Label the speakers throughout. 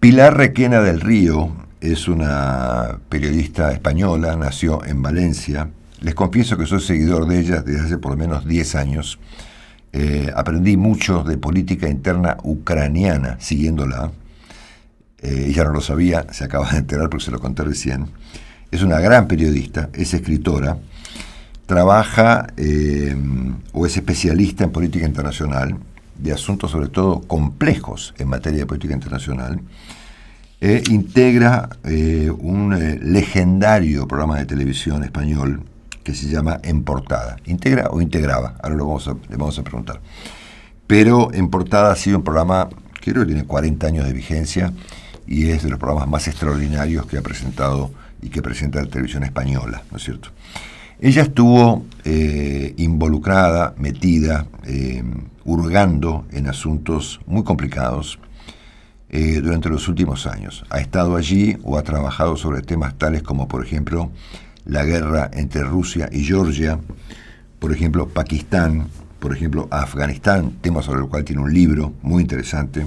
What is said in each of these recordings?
Speaker 1: Pilar Requena del Río es una periodista española, nació en Valencia. Les confieso que soy seguidor de ella desde hace por lo menos 10 años. Aprendí mucho de política interna ucraniana siguiéndola. Ella no lo sabía, se acaba de enterar porque se lo conté recién. Es una gran periodista, es escritora, trabaja o es especialista en política internacional, de asuntos sobre todo complejos en materia de política internacional. Integra un legendario programa de televisión español que se llama En Portada. ¿Integra o integraba? Ahora le vamos a preguntar. Pero En Portada ha sido un programa que creo que tiene 40 años de vigencia y es de los programas más extraordinarios que ha presentado y que presenta la televisión española, ¿no es cierto? Ella estuvo involucrada, metida, hurgando en asuntos muy complicados durante los últimos años. Ha estado allí o ha trabajado sobre temas tales como, por ejemplo, la guerra entre Rusia y Georgia, por ejemplo, Pakistán, por ejemplo, Afganistán, tema sobre el cual tiene un libro muy interesante,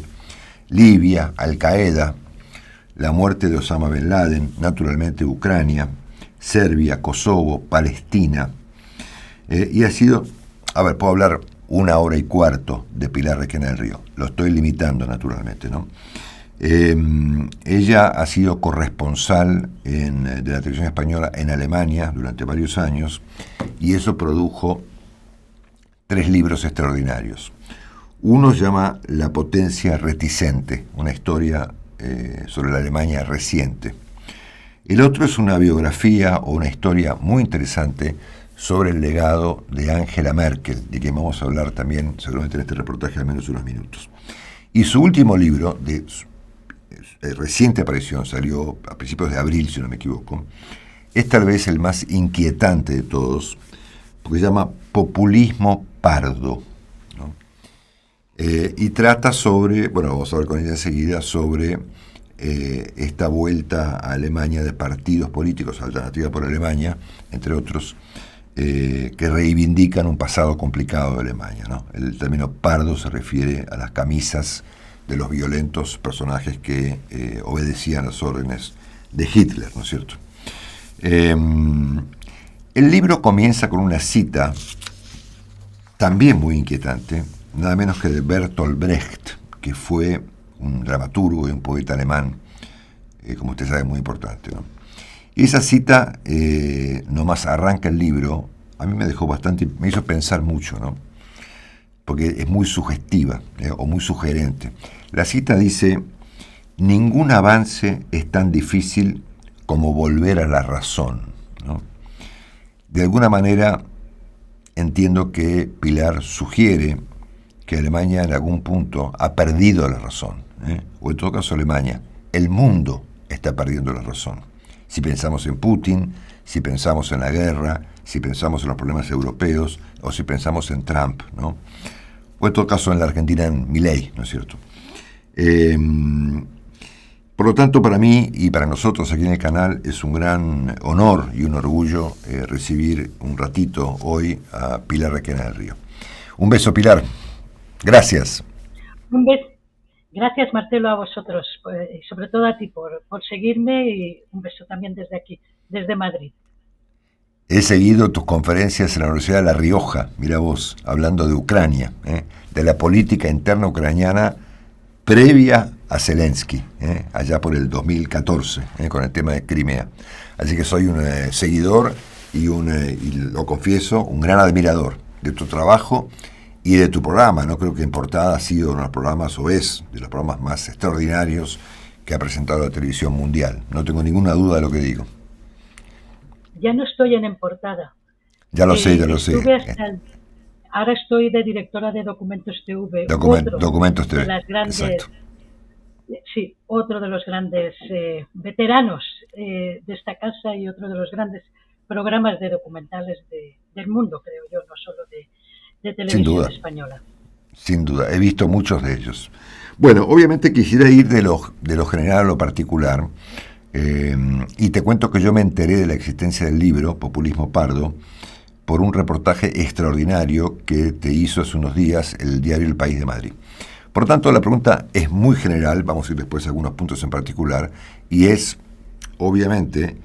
Speaker 1: Libia, Al-Qaeda, la muerte de Osama Bin Laden, naturalmente Ucrania, Serbia, Kosovo, Palestina, y ha sido, puedo hablar 1 hora y cuarto de Pilar Requena del Río, lo estoy limitando naturalmente, ¿no? Ella ha sido corresponsal de la televisión española en Alemania durante varios años y eso produjo 3 libros extraordinarios. Uno se llama La potencia reticente, una historia sobre la Alemania reciente. El otro es una biografía o una historia muy interesante sobre el legado de Angela Merkel, de quien vamos a hablar también seguramente en este reportaje al menos unos minutos. Y su último libro, de reciente aparición, salió a principios de abril, si no me equivoco, es tal vez el más inquietante de todos, porque se llama Populismo Pardo, ¿no? Y trata sobre, vamos a ver con ella enseguida, sobre esta vuelta a Alemania de partidos políticos, Alternativa por Alemania, entre otros, que reivindican un pasado complicado de Alemania, ¿no? El término pardo se refiere a las camisas de los violentos personajes que obedecían las órdenes de Hitler, ¿no es cierto? El libro comienza con una cita también muy inquietante, nada menos que de Bertolt Brecht, que fue un dramaturgo y un poeta alemán, como usted sabe, muy importante, ¿no? Y esa cita, nomás arranca el libro, a mí me dejó bastante, me hizo pensar mucho, ¿no? Porque es muy sugestiva, o muy sugerente. La cita dice: ningún avance es tan difícil como volver a la razón, ¿no? De alguna manera entiendo que Pilar sugiere que Alemania en algún punto ha perdido la razón, o en todo caso Alemania, el mundo está perdiendo la razón. Si pensamos en Putin, si pensamos en la guerra, si pensamos en los problemas europeos, o si pensamos en Trump, ¿no? O en todo caso en la Argentina en Milei, ¿no es cierto? Por lo tanto, para mí y para nosotros aquí en el canal es un gran honor y un orgullo recibir un ratito hoy a Pilar Requena del Río. Un beso, Pilar. Gracias.
Speaker 2: Un beso. Gracias, Marcelo, a vosotros, y sobre todo a ti por seguirme, y un beso también desde aquí, desde Madrid.
Speaker 1: He seguido tus conferencias en la Universidad de La Rioja, mira vos, hablando de Ucrania, de la política interna ucraniana previa a Zelensky, allá por el 2014, con el tema de Crimea. Así que soy un seguidor y lo confieso, un gran admirador de tu trabajo y de tu programa. No creo que En Portada ha sido uno de los programas, o es de los programas más extraordinarios que ha presentado la televisión mundial. No tengo ninguna duda de lo que digo.
Speaker 2: Ya no estoy en Portada.
Speaker 1: Ya lo sé, ya lo sé.
Speaker 2: Ahora estoy de directora de Documentos TV.
Speaker 1: Documentos TV.
Speaker 2: De las grandes,
Speaker 1: exacto.
Speaker 2: Sí, otro de los grandes veteranos de esta casa y otro de los grandes programas de documentales del mundo, creo yo, no solo de televisión española.
Speaker 1: Sin duda, he visto muchos de ellos. Bueno, obviamente quisiera ir de lo general a lo particular, y te cuento que yo me enteré de la existencia del libro Populismo Pardo por un reportaje extraordinario que te hizo hace unos días el diario El País de Madrid. Por tanto, la pregunta es muy general, vamos a ir después a algunos puntos en particular, y es, obviamente,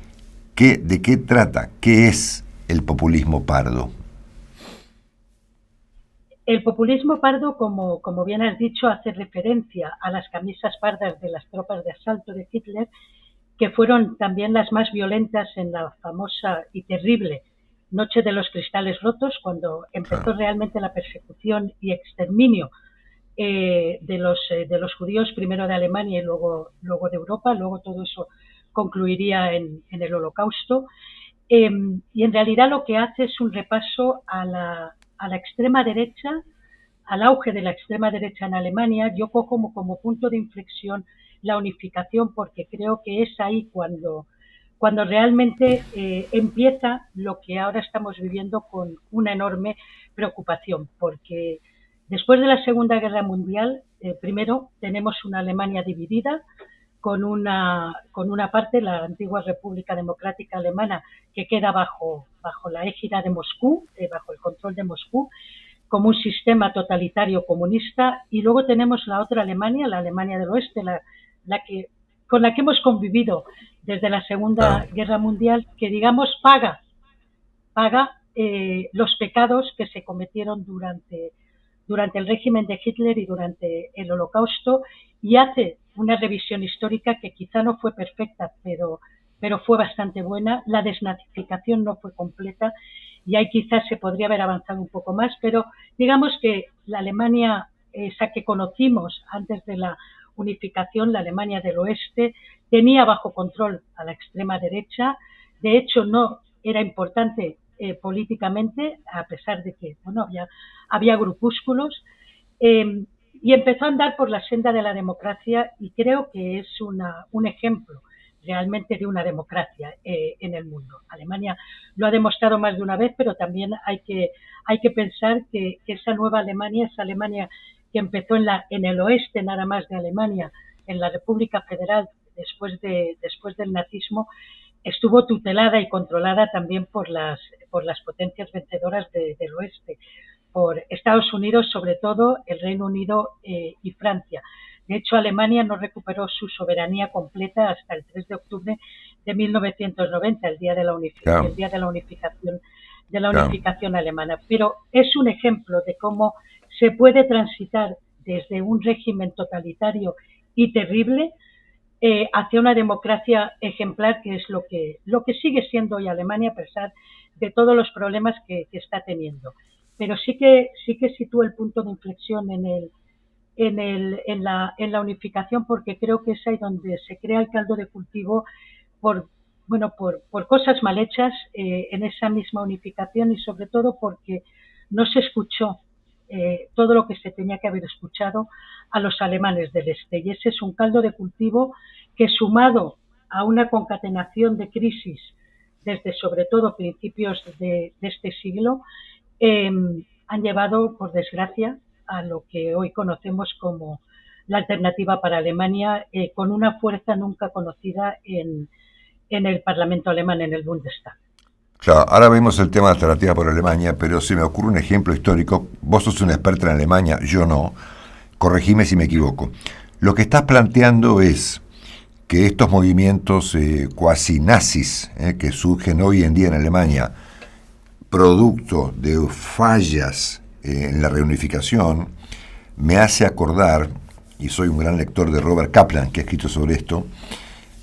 Speaker 1: ¿de qué trata? ¿Qué es el populismo pardo?
Speaker 2: El populismo pardo, como bien has dicho, hace referencia a las camisas pardas de las tropas de asalto de Hitler, que fueron también las más violentas en la famosa y terrible Noche de los Cristales Rotos, cuando empezó realmente la persecución y exterminio de los judíos, primero de Alemania y luego de Europa. Luego todo eso concluiría en el Holocausto. Y en realidad lo que hace es un repaso a la extrema derecha, al auge de la extrema derecha en Alemania. Yo cojo como punto de inflexión la unificación, porque creo que es ahí cuando realmente empieza lo que ahora estamos viviendo con una enorme preocupación, porque después de la Segunda Guerra Mundial, primero tenemos una Alemania dividida, con una parte, la antigua República Democrática Alemana, que queda bajo la égida de Moscú, bajo el control de Moscú, como un sistema totalitario comunista, y luego tenemos la otra Alemania, la Alemania del Oeste, con la que hemos convivido desde la Segunda Guerra Mundial, que digamos paga los pecados que se cometieron durante el régimen de Hitler y durante el Holocausto, y hace una revisión histórica que quizá no fue perfecta, pero fue bastante buena. La desnazificación no fue completa y ahí quizás se podría haber avanzado un poco más, pero digamos que la Alemania esa que conocimos antes de la unificación, la Alemania del Oeste, tenía bajo control a la extrema derecha. De hecho, no era importante políticamente, a pesar de que había grupúsculos, y empezó a andar por la senda de la democracia, y creo que es un ejemplo realmente de una democracia en el mundo. Alemania lo ha demostrado más de una vez, pero también hay que pensar que esa nueva Alemania, esa Alemania que empezó en el oeste nada más de Alemania, en la República Federal después del nazismo, estuvo tutelada y controlada también por las potencias vencedoras del oeste, por Estados Unidos, sobre todo el Reino Unido y Francia. De hecho, Alemania no recuperó su soberanía completa hasta el 3 de octubre de 1990, el día de la unificación alemana. Pero es un ejemplo de cómo se puede transitar desde un régimen totalitario y terrible hacia una democracia ejemplar, que es lo que sigue siendo hoy Alemania, a pesar de todos los problemas que está teniendo. Pero sí que sitúo el punto de inflexión en la unificación, porque creo que es ahí donde se crea el caldo de cultivo por cosas mal hechas en esa misma unificación, y sobre todo porque no se escuchó todo lo que se tenía que haber escuchado a los alemanes del este, y ese es un caldo de cultivo que, sumado a una concatenación de crisis desde sobre todo principios de este siglo, han llevado, por desgracia, a lo que hoy conocemos como la alternativa para Alemania, con una fuerza nunca conocida en el Parlamento alemán, en el Bundestag.
Speaker 1: Claro, ahora vemos el tema de alternativa por Alemania, pero se me ocurre un ejemplo histórico. Vos sos una experta en Alemania, yo no. Corregime si me equivoco. Lo que estás planteando es que estos movimientos cuasi nazis que surgen hoy en día en Alemania, producto de fallas en la reunificación, me hace acordar, y soy un gran lector de Robert Kaplan, que ha escrito sobre esto,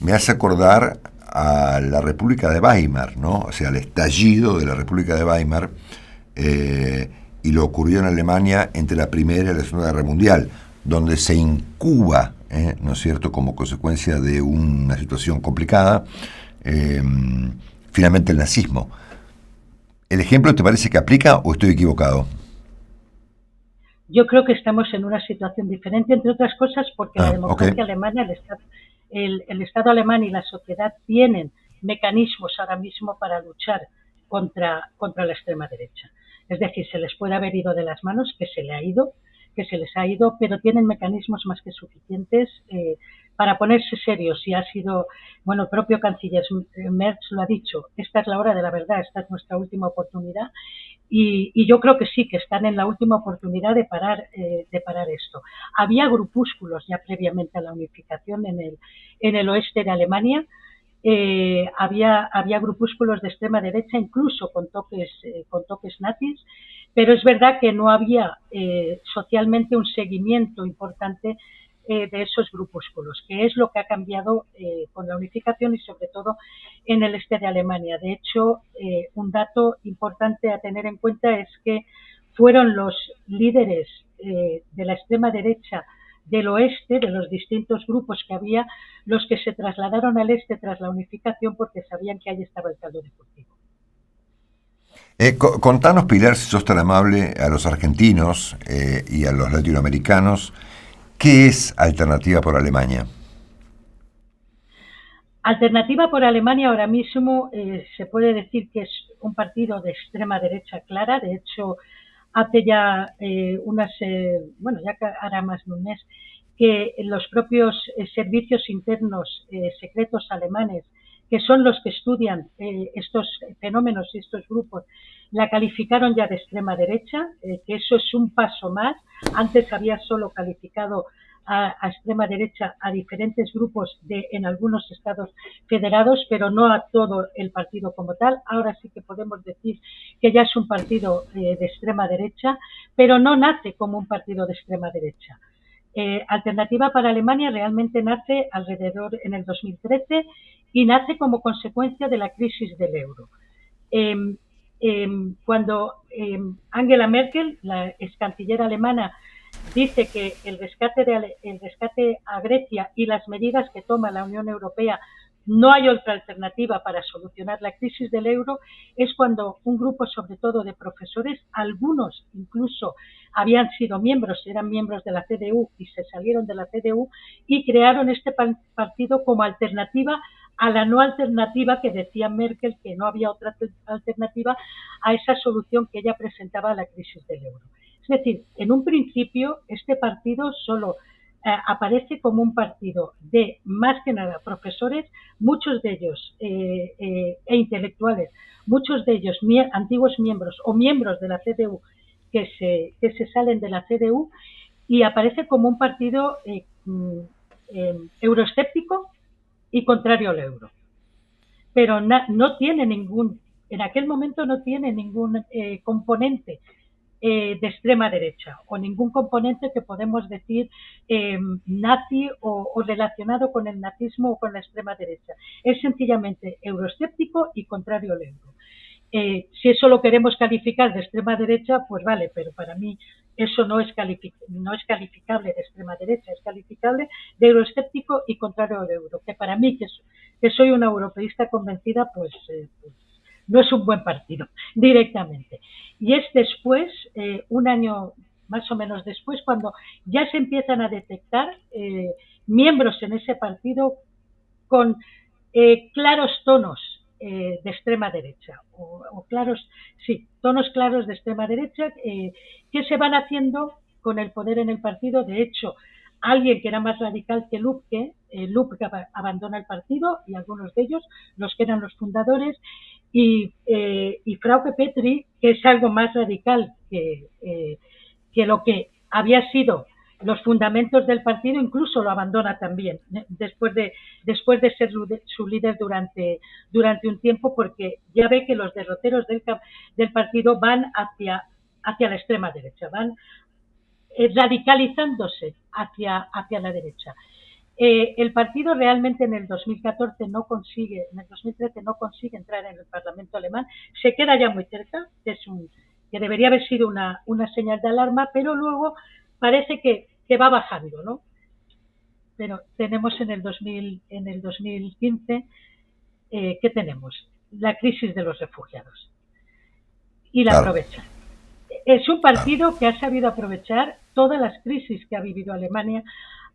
Speaker 1: me hace acordar a la República de Weimar, ¿no? O sea, el estallido de la República de Weimar y lo ocurrió en Alemania entre la Primera y la Segunda Guerra Mundial, donde se incuba, ¿no es cierto?, como consecuencia de una situación complicada, finalmente el nazismo. ¿El ejemplo te parece que aplica o estoy equivocado?
Speaker 2: Yo creo que estamos en una situación diferente, entre otras cosas porque la democracia alemana, el Estado alemán y la sociedad tienen mecanismos ahora mismo para luchar contra la extrema derecha. Es decir, se les puede haber ido de las manos, que se les ha ido, pero tienen mecanismos más que suficientes para ponerse serios, y ha sido, bueno, el propio canciller Merz lo ha dicho, esta es la hora de la verdad, esta es nuestra última oportunidad, y yo creo que sí, que están en la última oportunidad de parar esto. Había grupúsculos ya previamente a la unificación en el oeste de Alemania. Había grupúsculos de extrema derecha, incluso con toques nazis, pero es verdad que no había socialmente un seguimiento importante de esos grupúsculos, que es lo que ha cambiado con la unificación y sobre todo en el este de Alemania. De hecho, un dato importante a tener en cuenta es que fueron los líderes de la extrema derecha del oeste, de los distintos grupos que había, los que se trasladaron al este tras la unificación porque sabían que ahí estaba el caldo de cultivo.
Speaker 1: Contanos, Pilar, si sos tan amable, a los argentinos y a los latinoamericanos, ¿qué es Alternativa por Alemania?
Speaker 2: Alternativa por Alemania ahora mismo se puede decir que es un partido de extrema derecha clara. De hecho, hace ya ya hará más de un mes, que los propios servicios internos secretos alemanes, que son los que estudian estos fenómenos y estos grupos, la calificaron ya de extrema derecha, que eso es un paso más. Antes había solo calificado a extrema derecha a diferentes grupos en algunos estados federados, pero no a todo el partido como tal. Ahora sí que podemos decir que ya es un partido de extrema derecha, pero no nace como un partido de extrema derecha. Alternativa para Alemania realmente nace alrededor en el 2013 y nace como consecuencia de la crisis del euro. Cuando Angela Merkel, la ex canciller alemana, dice que el rescate a Grecia y las medidas que toma la Unión Europea, no hay otra alternativa para solucionar la crisis del euro, es cuando un grupo, sobre todo de profesores, algunos incluso habían sido eran miembros de la CDU y se salieron de la CDU y crearon este partido como alternativa a la no alternativa que decía Merkel, que no había otra alternativa a esa solución que ella presentaba a la crisis del euro. Es decir, en un principio este partido solo aparece como un partido de, más que nada, profesores, muchos de ellos e intelectuales, muchos de ellos antiguos miembros o miembros de la CDU que se salen de la CDU, y aparece como un partido euroescéptico y contrario al euro. Pero no tiene en aquel momento no tiene ningún componente de extrema derecha o ningún componente que podemos decir nazi o relacionado con el nazismo o con la extrema derecha. Es sencillamente euroescéptico y contrario al euro. Si eso lo queremos calificar de extrema derecha, pues vale, pero para mí eso no es calificable de extrema derecha, es calificable de euroescéptico y contrario al euro, que para mí, que soy una europeísta convencida, pues no es un buen partido directamente. Y es después, un año más o menos después, cuando ya se empiezan a detectar miembros en ese partido con claros tonos de extrema derecha, tonos claros de extrema derecha que se van haciendo con el poder en el partido. De hecho, alguien que era más radical que Lübke abandona el partido, y algunos de ellos, los que eran los fundadores, y Frauke Petry, que es algo más radical que lo que había sido los fundamentos del partido, incluso lo abandona también después de ser su líder durante un tiempo, porque ya ve que los derroteros del partido van hacia la extrema derecha, van radicalizándose hacia la derecha. El partido realmente en el 2013 no consigue entrar en el Parlamento alemán, se queda ya muy cerca, que debería haber sido una señal de alarma, pero luego parece que va bajando, ¿no? Pero tenemos en el 2015, ¿qué tenemos? La crisis de los refugiados. Y la aprovechan. Es un partido que ha sabido aprovechar todas las crisis que ha vivido Alemania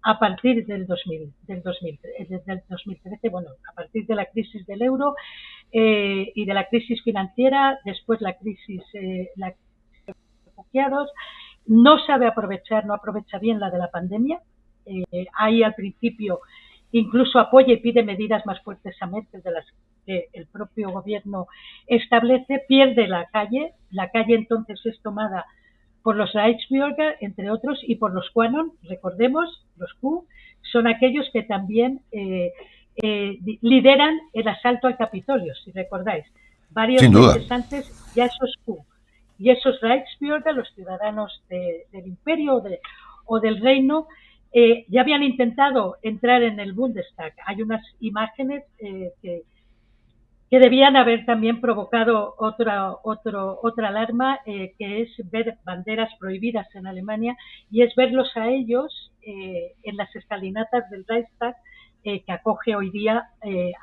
Speaker 2: a partir del 2013, bueno, a partir de la crisis del euro y de la crisis financiera, después la crisis de los refugiados. No sabe aprovechar, no aprovecha bien la de la pandemia. Ahí al principio incluso apoya y pide medidas más fuertes a Merkel de las que el propio gobierno establece, pierde la calle entonces es tomada por los Reichsbürger, entre otros, y por los QAnon. Recordemos, los Q son aquellos que también lideran el asalto al Capitolio, si recordáis. Varios meses antes, ya esos Q y esos Reichsbürger, los ciudadanos del imperio o del reino, ya habían intentado entrar en el Bundestag. Hay unas imágenes que debían haber también provocado otra alarma, que es ver banderas prohibidas en Alemania, y es verlos a ellos en las escalinatas del Reichstag, que acoge hoy día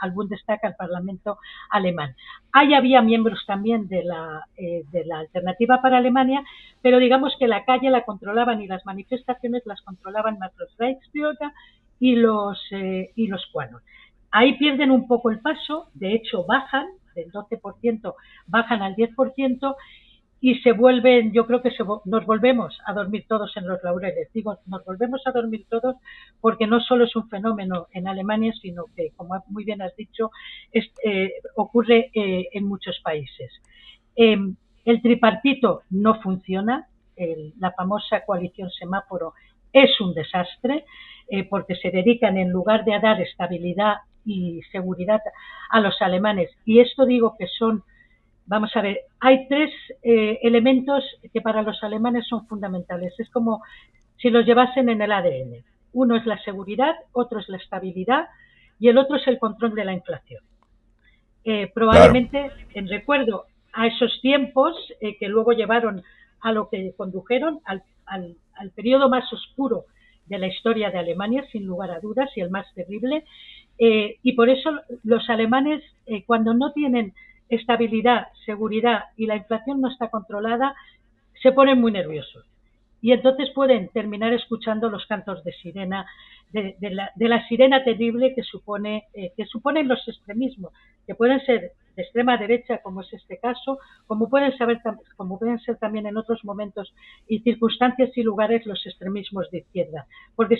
Speaker 2: al Bundestag, al Parlamento alemán. Ahí había miembros también de la Alternativa para Alemania, pero digamos que la calle la controlaban y las manifestaciones las controlaban más los Reichsbürger y los QAnon. Ahí pierden un poco el paso, de hecho bajan, del 12% bajan al 10%, y se vuelven, yo creo que nos volvemos a dormir todos en los laureles. Digo, nos volvemos a dormir todos porque no solo es un fenómeno en Alemania, sino que, como muy bien has dicho, ocurre en muchos países. El tripartito no funciona, la famosa coalición semáforo es un desastre, porque se dedican, en lugar de a dar estabilidad y seguridad a los alemanes, y esto digo que son, vamos a ver, hay tres elementos que para los alemanes son fundamentales, es como si los llevasen en el ADN. Uno es la seguridad, otro es la estabilidad y el otro es el control de la inflación. Probablemente, en recuerdo a esos tiempos que luego llevaron a lo que condujeron al periodo más oscuro de la historia de Alemania, sin lugar a dudas, y el más terrible, y por eso los alemanes, cuando no tienen estabilidad, seguridad y la inflación no está controlada, se ponen muy nerviosos. Y entonces pueden terminar escuchando los cantos de sirena, de la sirena terrible que suponen los extremismos, que pueden ser de extrema derecha, como es este caso, como pueden ser también en otros momentos y circunstancias y lugares los extremismos de izquierda, porque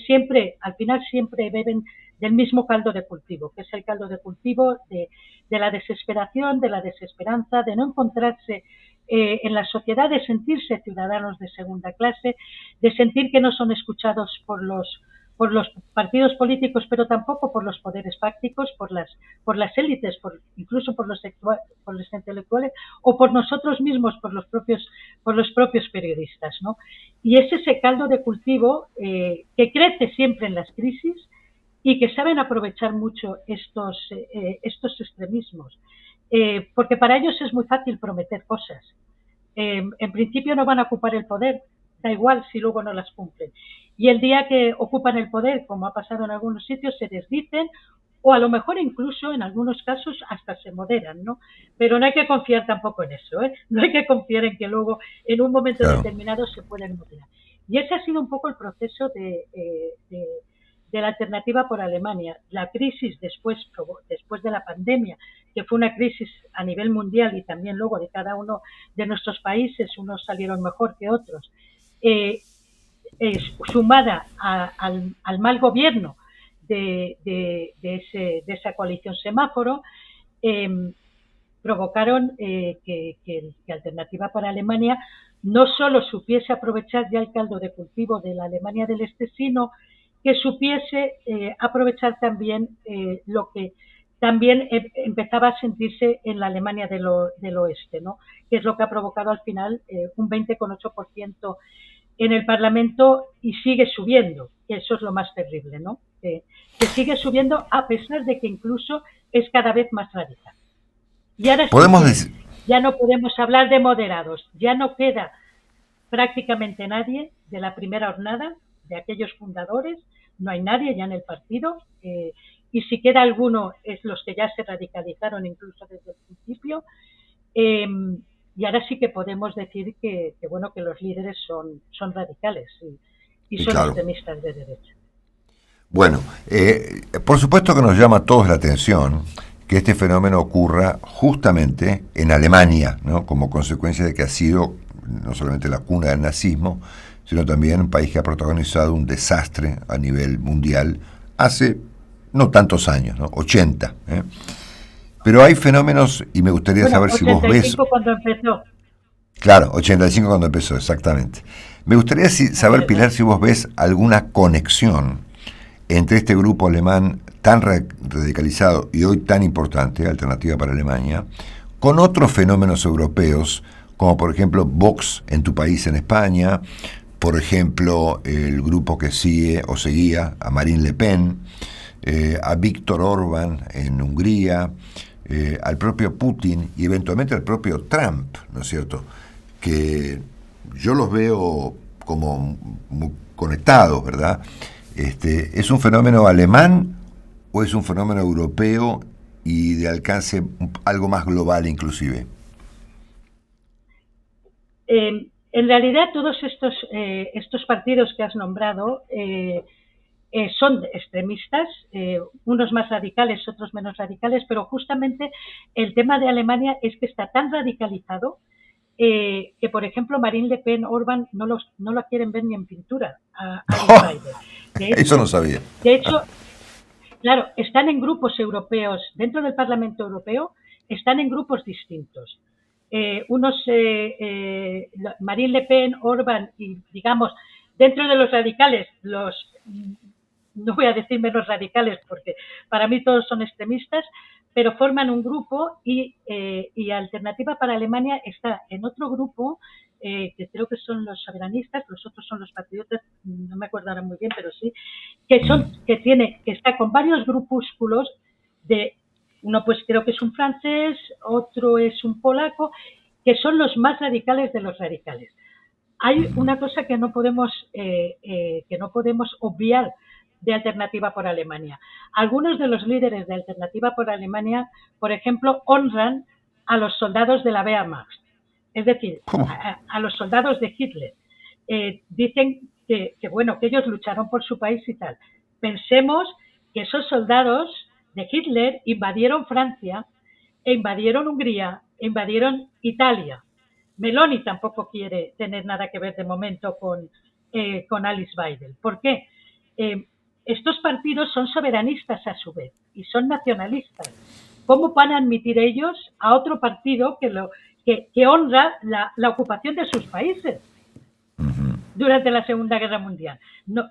Speaker 2: al final siempre beben del mismo caldo de cultivo, que es el caldo de cultivo de la desesperación, de la desesperanza, de no encontrarse en la sociedad, de sentirse ciudadanos de segunda clase, de sentir que no son escuchados por los partidos políticos, pero tampoco por los poderes fácticos, por las élites, incluso por los intelectuales, o por nosotros mismos, por los propios periodistas, ¿no? Y es ese caldo de cultivo que crece siempre en las crisis y que saben aprovechar mucho estos extremismos, porque para ellos es muy fácil prometer cosas. En principio no van a ocupar el poder, da igual si luego no las cumplen. Y el día que ocupan el poder, como ha pasado en algunos sitios, se desdicen, o a lo mejor incluso en algunos casos hasta se moderan, ¿no? Pero no hay que confiar tampoco en eso, ¿eh? No hay que confiar en que luego en un momento determinado se pueden moderar. Y ese ha sido un poco el proceso de la Alternativa por Alemania. La crisis después de la pandemia, que fue una crisis a nivel mundial y también luego de cada uno de nuestros países, unos salieron mejor que otros, sumada al mal gobierno de esa coalición semáforo, provocaron que Alternativa para Alemania no solo supiese aprovechar ya el caldo de cultivo de la Alemania del Este, sino que supiese aprovechar también lo que también empezaba a sentirse en la Alemania del Oeste, ¿no? Que es lo que ha provocado al final un 20,8% en el Parlamento, y sigue subiendo, que eso es lo más terrible, ¿no? Que sigue subiendo a pesar de que incluso es cada vez más radical. Y ahora sí, ya no podemos hablar de moderados, ya no queda prácticamente nadie de la primera hornada, de aquellos fundadores, no hay nadie ya en el partido, y si queda alguno es los que ya se radicalizaron incluso desde el principio, y ahora sí que podemos decir que los líderes son radicales y son extremistas de derecha.
Speaker 1: Bueno, por supuesto que nos llama a todos la atención que este fenómeno ocurra justamente en Alemania, ¿no? Como consecuencia de que ha sido no solamente la cuna del nazismo, sino también un país que ha protagonizado un desastre a nivel mundial hace no tantos años, ¿no? 80. Pero hay fenómenos, y me gustaría
Speaker 2: Bueno,
Speaker 1: saber si vos ves...
Speaker 2: 85 cuando empezó.
Speaker 1: Claro, 85 cuando empezó, exactamente. Me gustaría saber, Pilar, si vos ves alguna conexión entre este grupo alemán tan radicalizado y hoy tan importante, Alternativa para Alemania, con otros fenómenos europeos, como por ejemplo Vox en tu país, en España, por ejemplo el grupo que sigue o seguía a Marine Le Pen, a Víctor Orbán en Hungría, al propio Putin y eventualmente al propio Trump, ¿no es cierto?, que yo los veo como muy conectados, ¿verdad? ¿Es un fenómeno alemán o es un fenómeno europeo y de alcance algo más global inclusive?
Speaker 2: En realidad todos estos partidos que has nombrado son extremistas, unos más radicales, otros menos radicales, pero justamente el tema de Alemania es que está tan radicalizado que, por ejemplo, Marine Le Pen, Orbán, no la quieren ver ni en pintura a Alice Biden.
Speaker 1: Eso no sabía.
Speaker 2: De hecho, claro, están en grupos europeos, dentro del Parlamento Europeo, están en grupos distintos. Marine Le Pen, Orbán y, digamos, dentro de los radicales, no voy a decir menos radicales porque para mí todos son extremistas, pero forman un grupo y Alternativa para Alemania está en otro grupo que creo que son los soberanistas, los otros son los patriotas, no me acuerdo ahora muy bien, pero sí, que está con varios grupúsculos de uno pues creo que es un francés, otro es un polaco, que son los más radicales de los radicales. Hay una cosa que no podemos obviar de Alternativa por Alemania. Algunos de los líderes de Alternativa por Alemania, por ejemplo, honran a los soldados de la Wehrmacht, es decir, a los soldados de Hitler. Dicen que ellos lucharon por su país y tal. Pensemos que esos soldados de Hitler invadieron Francia, e invadieron Hungría, e invadieron Italia. Meloni tampoco quiere tener nada que ver de momento con Alice Biden. ¿Por qué? Estos partidos son soberanistas a su vez y son nacionalistas. ¿Cómo van a admitir ellos a otro partido que honra la ocupación de sus países durante la Segunda Guerra Mundial? No,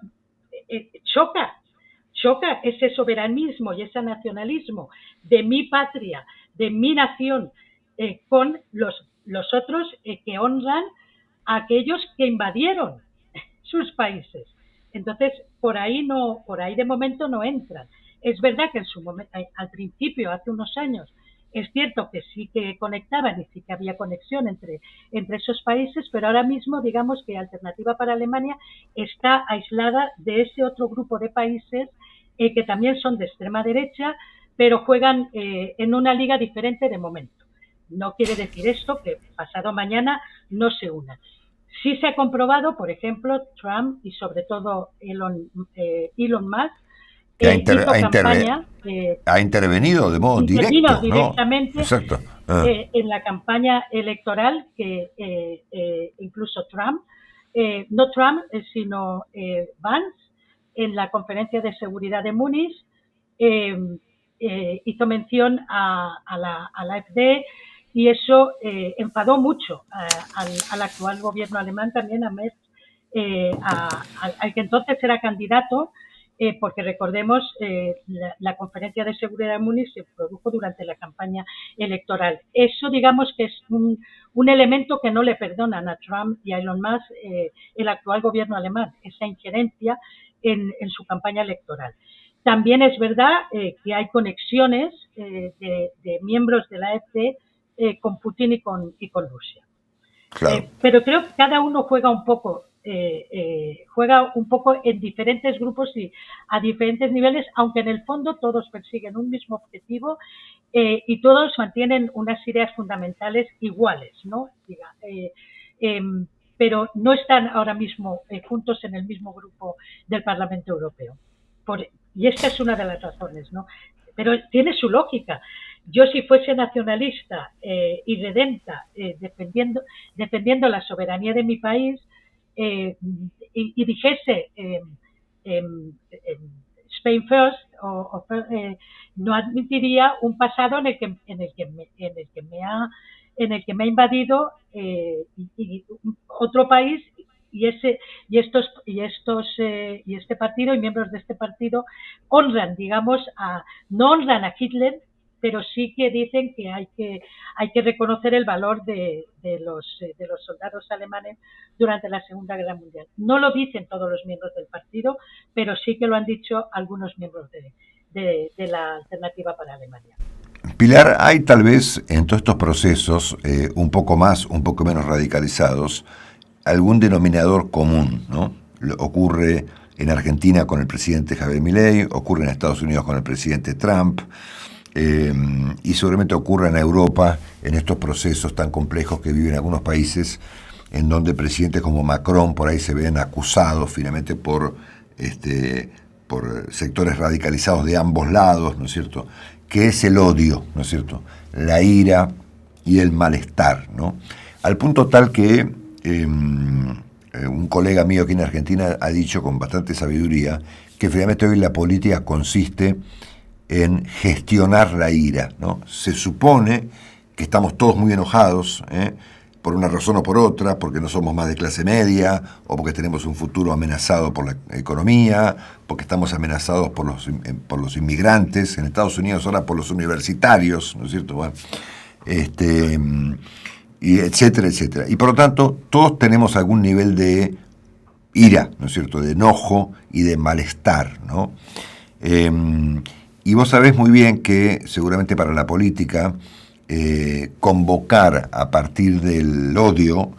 Speaker 2: choca ese soberanismo y ese nacionalismo de mi patria, de mi nación, con los otros que honran a aquellos que invadieron sus países. Entonces, por ahí de momento no entran. Es verdad que al principio, hace unos años, es cierto que sí que conectaban y sí que había conexión entre esos países, pero ahora mismo digamos que Alternativa para Alemania está aislada de ese otro grupo de países que también son de extrema derecha, pero juegan en una liga diferente de momento. No quiere decir esto que pasado mañana no se unan. Sí se ha comprobado, por ejemplo, Trump y sobre todo Elon Musk
Speaker 1: ha intervenido de modo directo,
Speaker 2: directamente,
Speaker 1: ¿no? Exacto.
Speaker 2: En la campaña electoral que incluso Trump, no Trump, sino Vance, en la conferencia de seguridad de Múnich, hizo mención a la AfD y eso enfadó mucho al actual gobierno alemán, también a Merz, al que entonces era candidato, porque recordemos, la conferencia de seguridad de Múnich se produjo durante la campaña electoral. Eso, digamos, que es un elemento que no le perdonan a Trump y a Elon Musk el actual gobierno alemán, esa injerencia en su campaña electoral. También es verdad que hay conexiones de miembros de la AfD con Putin y con Rusia.
Speaker 1: Claro.
Speaker 2: Pero creo que cada uno juega un poco en diferentes grupos y a diferentes niveles, aunque en el fondo todos persiguen un mismo objetivo y todos mantienen unas ideas fundamentales iguales, ¿no? Pero no están ahora mismo juntos en el mismo grupo del Parlamento Europeo. Y esta es una de las razones, ¿no? Pero tiene su lógica. Yo, si fuese nacionalista y redenta, defendiendo la soberanía de mi país, y dijese Spain First no admitiría un pasado en el que me ha invadido otro país y este partido y miembros de este partido honran, digamos, no honran a Hitler, pero sí que dicen que hay que reconocer el valor de los soldados alemanes durante la Segunda Guerra Mundial. No lo dicen todos los miembros del partido, pero sí que lo han dicho algunos miembros de la Alternativa para Alemania.
Speaker 1: Pilar, hay tal vez en todos estos procesos, un poco más, un poco menos radicalizados, algún denominador común, ¿no? Ocurre en Argentina con el presidente Javier Milei, ocurre en Estados Unidos con el presidente Trump, y seguramente ocurre en Europa en estos procesos tan complejos que viven algunos países, en donde presidentes como Macron por ahí se ven acusados finalmente por sectores radicalizados de ambos lados, ¿no es cierto?, que es el odio, ¿no es cierto?, la ira y el malestar, ¿no? Al punto tal que un colega mío aquí en Argentina ha dicho con bastante sabiduría que finalmente hoy la política consiste en gestionar la ira, ¿no? Se supone que estamos todos muy enojados, por una razón o por otra, porque no somos más de clase media, o porque tenemos un futuro amenazado por la economía, porque estamos amenazados por los inmigrantes, en Estados Unidos ahora por los universitarios, ¿no es cierto? Bueno, y etcétera, etcétera. Y por lo tanto, todos tenemos algún nivel de ira, ¿no es cierto?, de enojo y de malestar, ¿no? Y vos sabés muy bien que seguramente para la política convocar a partir del odio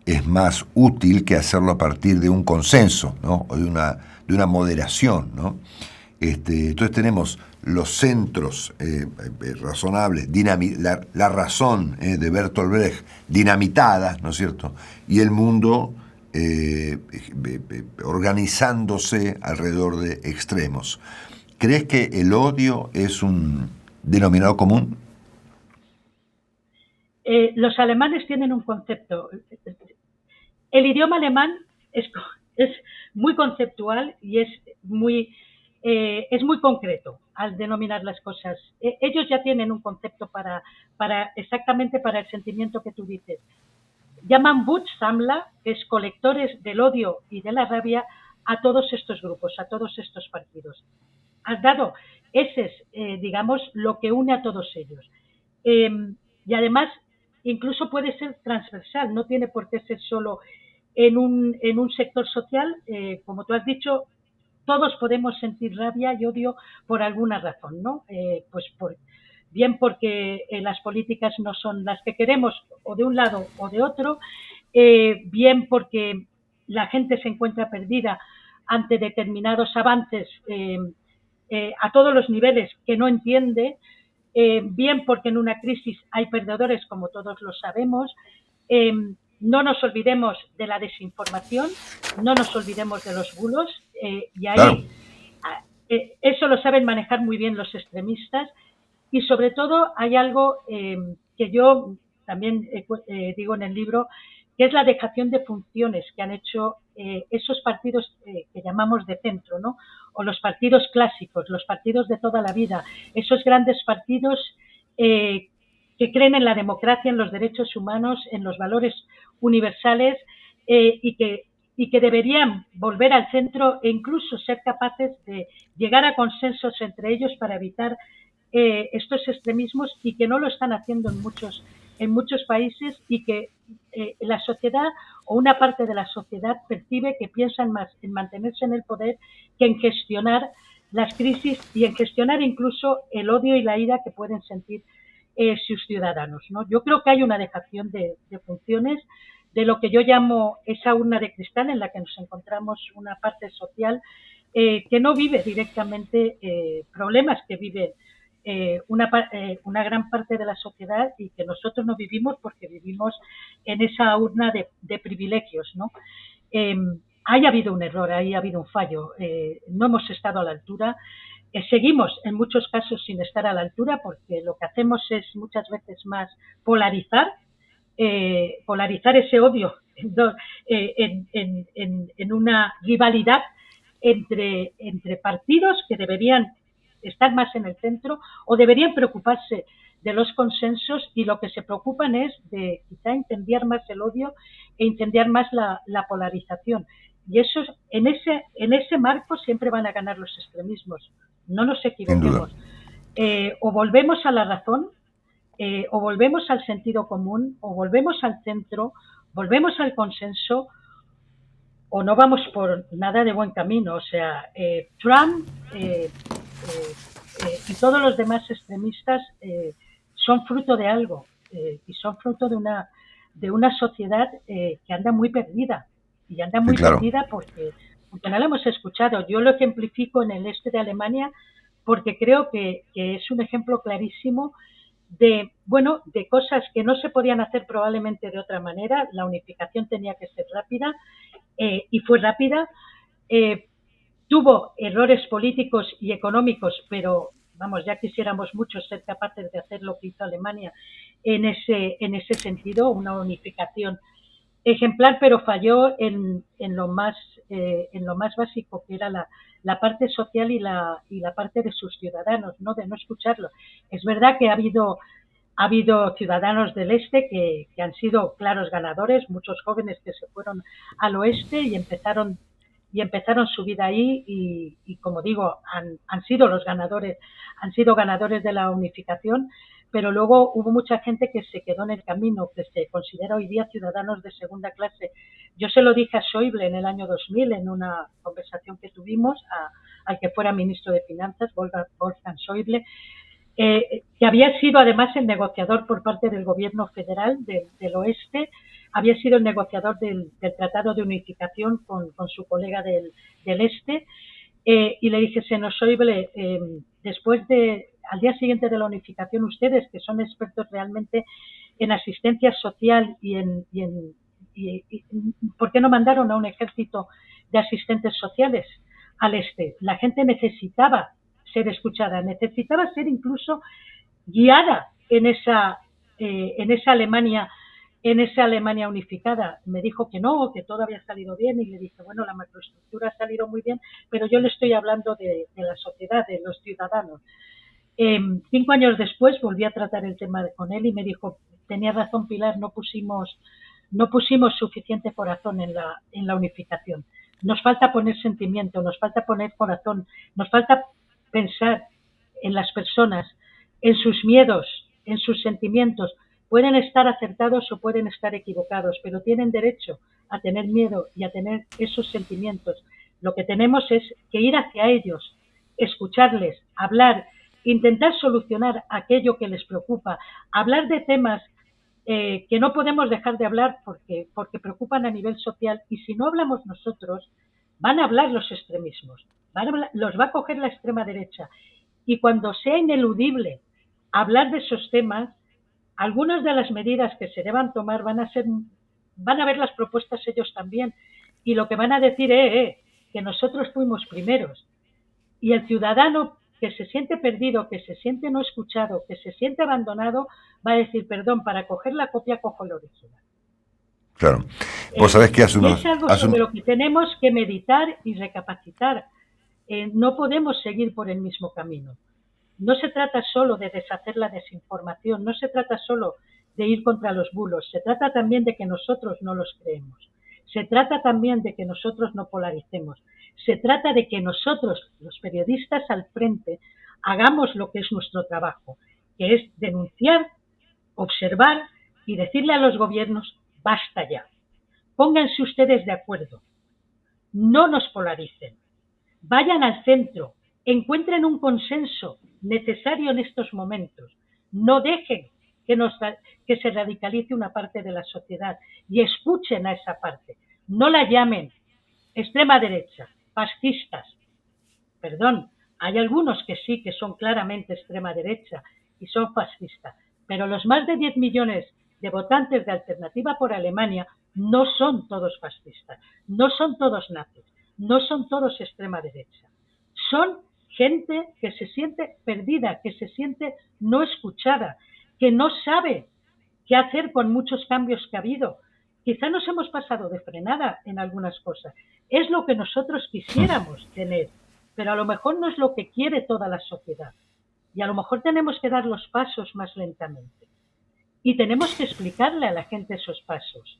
Speaker 1: es más útil que hacerlo a partir de un consenso, ¿no?, o de una moderación, ¿no? Entonces tenemos los centros razonables, la razón de Bertolt Brecht dinamitada, ¿no es cierto?, y el mundo organizándose alrededor de extremos. ¿Crees que el odio es un denominador común?
Speaker 2: Los alemanes tienen un concepto. El idioma alemán es muy conceptual y es muy concreto al denominar las cosas. Ellos ya tienen un concepto exactamente para el sentimiento que tú dices. Llaman Wutsammler, que es colectores del odio y de la rabia, a todos estos grupos, a todos estos partidos. Has dado, ese es, digamos, lo que une a todos ellos. Y además, incluso puede ser transversal, no tiene por qué ser solo en un sector social. Como tú has dicho, todos podemos sentir rabia y odio por alguna razón, ¿no? Pues bien porque las políticas no son las que queremos, o de un lado o de otro, bien porque la gente se encuentra perdida ante determinados avances a todos los niveles que no entiende, bien porque en una crisis hay perdedores, como todos lo sabemos. No nos olvidemos de la desinformación, no nos olvidemos de los bulos, y ahí claro, eso lo saben manejar muy bien los extremistas. Y sobre todo hay algo que yo también digo en el libro, que es la dejación de funciones que han hecho esos partidos que llamamos de centro, ¿no?, o los partidos clásicos, los partidos de toda la vida, esos grandes partidos que creen en la democracia, en los derechos humanos, en los valores universales, y que deberían volver al centro e incluso ser capaces de llegar a consensos entre ellos para evitar estos extremismos, y que no lo están haciendo en muchos países, y que la sociedad o una parte de la sociedad percibe que piensan más en mantenerse en el poder que en gestionar las crisis y en gestionar incluso el odio y la ira que pueden sentir sus ciudadanos, ¿no? Yo creo que hay una dejación de funciones de lo que yo llamo esa urna de cristal en la que nos encontramos una parte social que no vive directamente problemas que vive una gran parte de la sociedad, y que nosotros no vivimos porque vivimos en esa urna de privilegios, ¿no? Haya habido un error, haya habido un fallo, no hemos estado a la altura, seguimos en muchos casos sin estar a la altura, porque lo que hacemos es muchas veces más polarizar ese odio en una rivalidad entre partidos que deberían estar más en el centro o deberían preocuparse de los consensos, y lo que se preocupan es de quizá incendiar más el odio e incendiar más la polarización. Y eso, en ese marco siempre van a ganar los extremismos. No nos equivoquemos. O volvemos a la razón, o volvemos al sentido común, o volvemos al centro, volvemos al consenso, o no vamos por nada de buen camino. O sea, Trump y todos los demás extremistas son fruto de algo, y son fruto de una sociedad que anda muy perdida, y anda muy perdida porque no la hemos escuchado. Yo lo ejemplifico en el este de Alemania porque creo que es un ejemplo clarísimo de cosas que no se podían hacer probablemente de otra manera. La unificación tenía que ser rápida, y fue rápida. Tuvo errores políticos y económicos, pero vamos, ya quisiéramos muchos ser capaces de hacer lo que hizo Alemania en ese sentido, una unificación ejemplar, pero falló en lo más básico, que era la parte social y la parte de sus ciudadanos, ¿no? De no escucharlo. Es verdad que ha habido ciudadanos del este que han sido claros ganadores, muchos jóvenes que se fueron al oeste y empezaron su vida ahí, y como digo, han sido ganadores de la unificación, pero luego hubo mucha gente que se quedó en el camino, que se considera hoy día ciudadanos de segunda clase. Yo se lo dije a Schäuble en el año 2000 en una conversación que tuvimos, al que fuera ministro de Finanzas, Wolfgang Schäuble, que había sido además el negociador por parte del gobierno federal del oeste, había sido el negociador del Tratado de Unificación con su colega del este, y le dije, señor Schäuble, al día siguiente de la unificación, ustedes, que son expertos realmente en asistencia social y ¿por qué no mandaron a un ejército de asistentes sociales al este? La gente necesitaba ser escuchada, necesitaba ser incluso guiada en esa Alemania unificada. Me dijo que no, que todo había salido bien, y le dije, bueno, la macroestructura ha salido muy bien, pero yo le estoy hablando de la sociedad, de los ciudadanos. 5 años después volví a tratar el tema con él y me dijo, tenía razón Pilar, no pusimos suficiente corazón en la unificación. Nos falta poner sentimiento, nos falta poner corazón, nos falta pensar en las personas, en sus miedos, en sus sentimientos. Pueden estar acertados o pueden estar equivocados, pero tienen derecho a tener miedo y a tener esos sentimientos. Lo que tenemos es que ir hacia ellos, escucharles, hablar, intentar solucionar aquello que les preocupa, hablar de temas que no podemos dejar de hablar porque preocupan a nivel social, y si no hablamos nosotros, van a hablar los extremismos, los va a coger la extrema derecha, y cuando sea ineludible hablar de esos temas, algunas de las medidas que se deban tomar van a ver las propuestas ellos también, y lo que van a decir es que nosotros fuimos primeros, y el ciudadano que se siente perdido, que se siente no escuchado, que se siente abandonado, va a decir, perdón, para coger la copia cojo la original.
Speaker 1: Claro. Vos sabés que
Speaker 2: es algo sobre lo que tenemos que meditar y recapacitar. No podemos seguir por el mismo camino. No se trata solo de deshacer la desinformación, no se trata solo de ir contra los bulos, se trata también de que nosotros no los creemos. Se trata también de que nosotros no polaricemos. Se trata de que nosotros, los periodistas al frente, hagamos lo que es nuestro trabajo, que es denunciar, observar y decirle a los gobiernos, basta ya. Pónganse ustedes de acuerdo. No nos polaricen. Vayan al centro. Encuentren un consenso necesario en estos momentos. No dejen que se radicalice una parte de la sociedad, y escuchen a esa parte. No la llamen extrema derecha, fascistas. Perdón, hay algunos que sí, que son claramente extrema derecha y son fascistas, pero los más de 10 millones de votantes de Alternativa por Alemania no son todos fascistas, no son todos nazis, no son todos extrema derecha. Son gente que se siente perdida, que se siente no escuchada, que no sabe qué hacer con muchos cambios que ha habido. quizá nos hemos pasado de frenada en algunas cosas. Es lo que nosotros quisiéramos tener, pero a lo mejor no es lo que quiere toda la sociedad. Y a lo mejor tenemos que dar los pasos más lentamente. Y tenemos que explicarle a la gente esos pasos.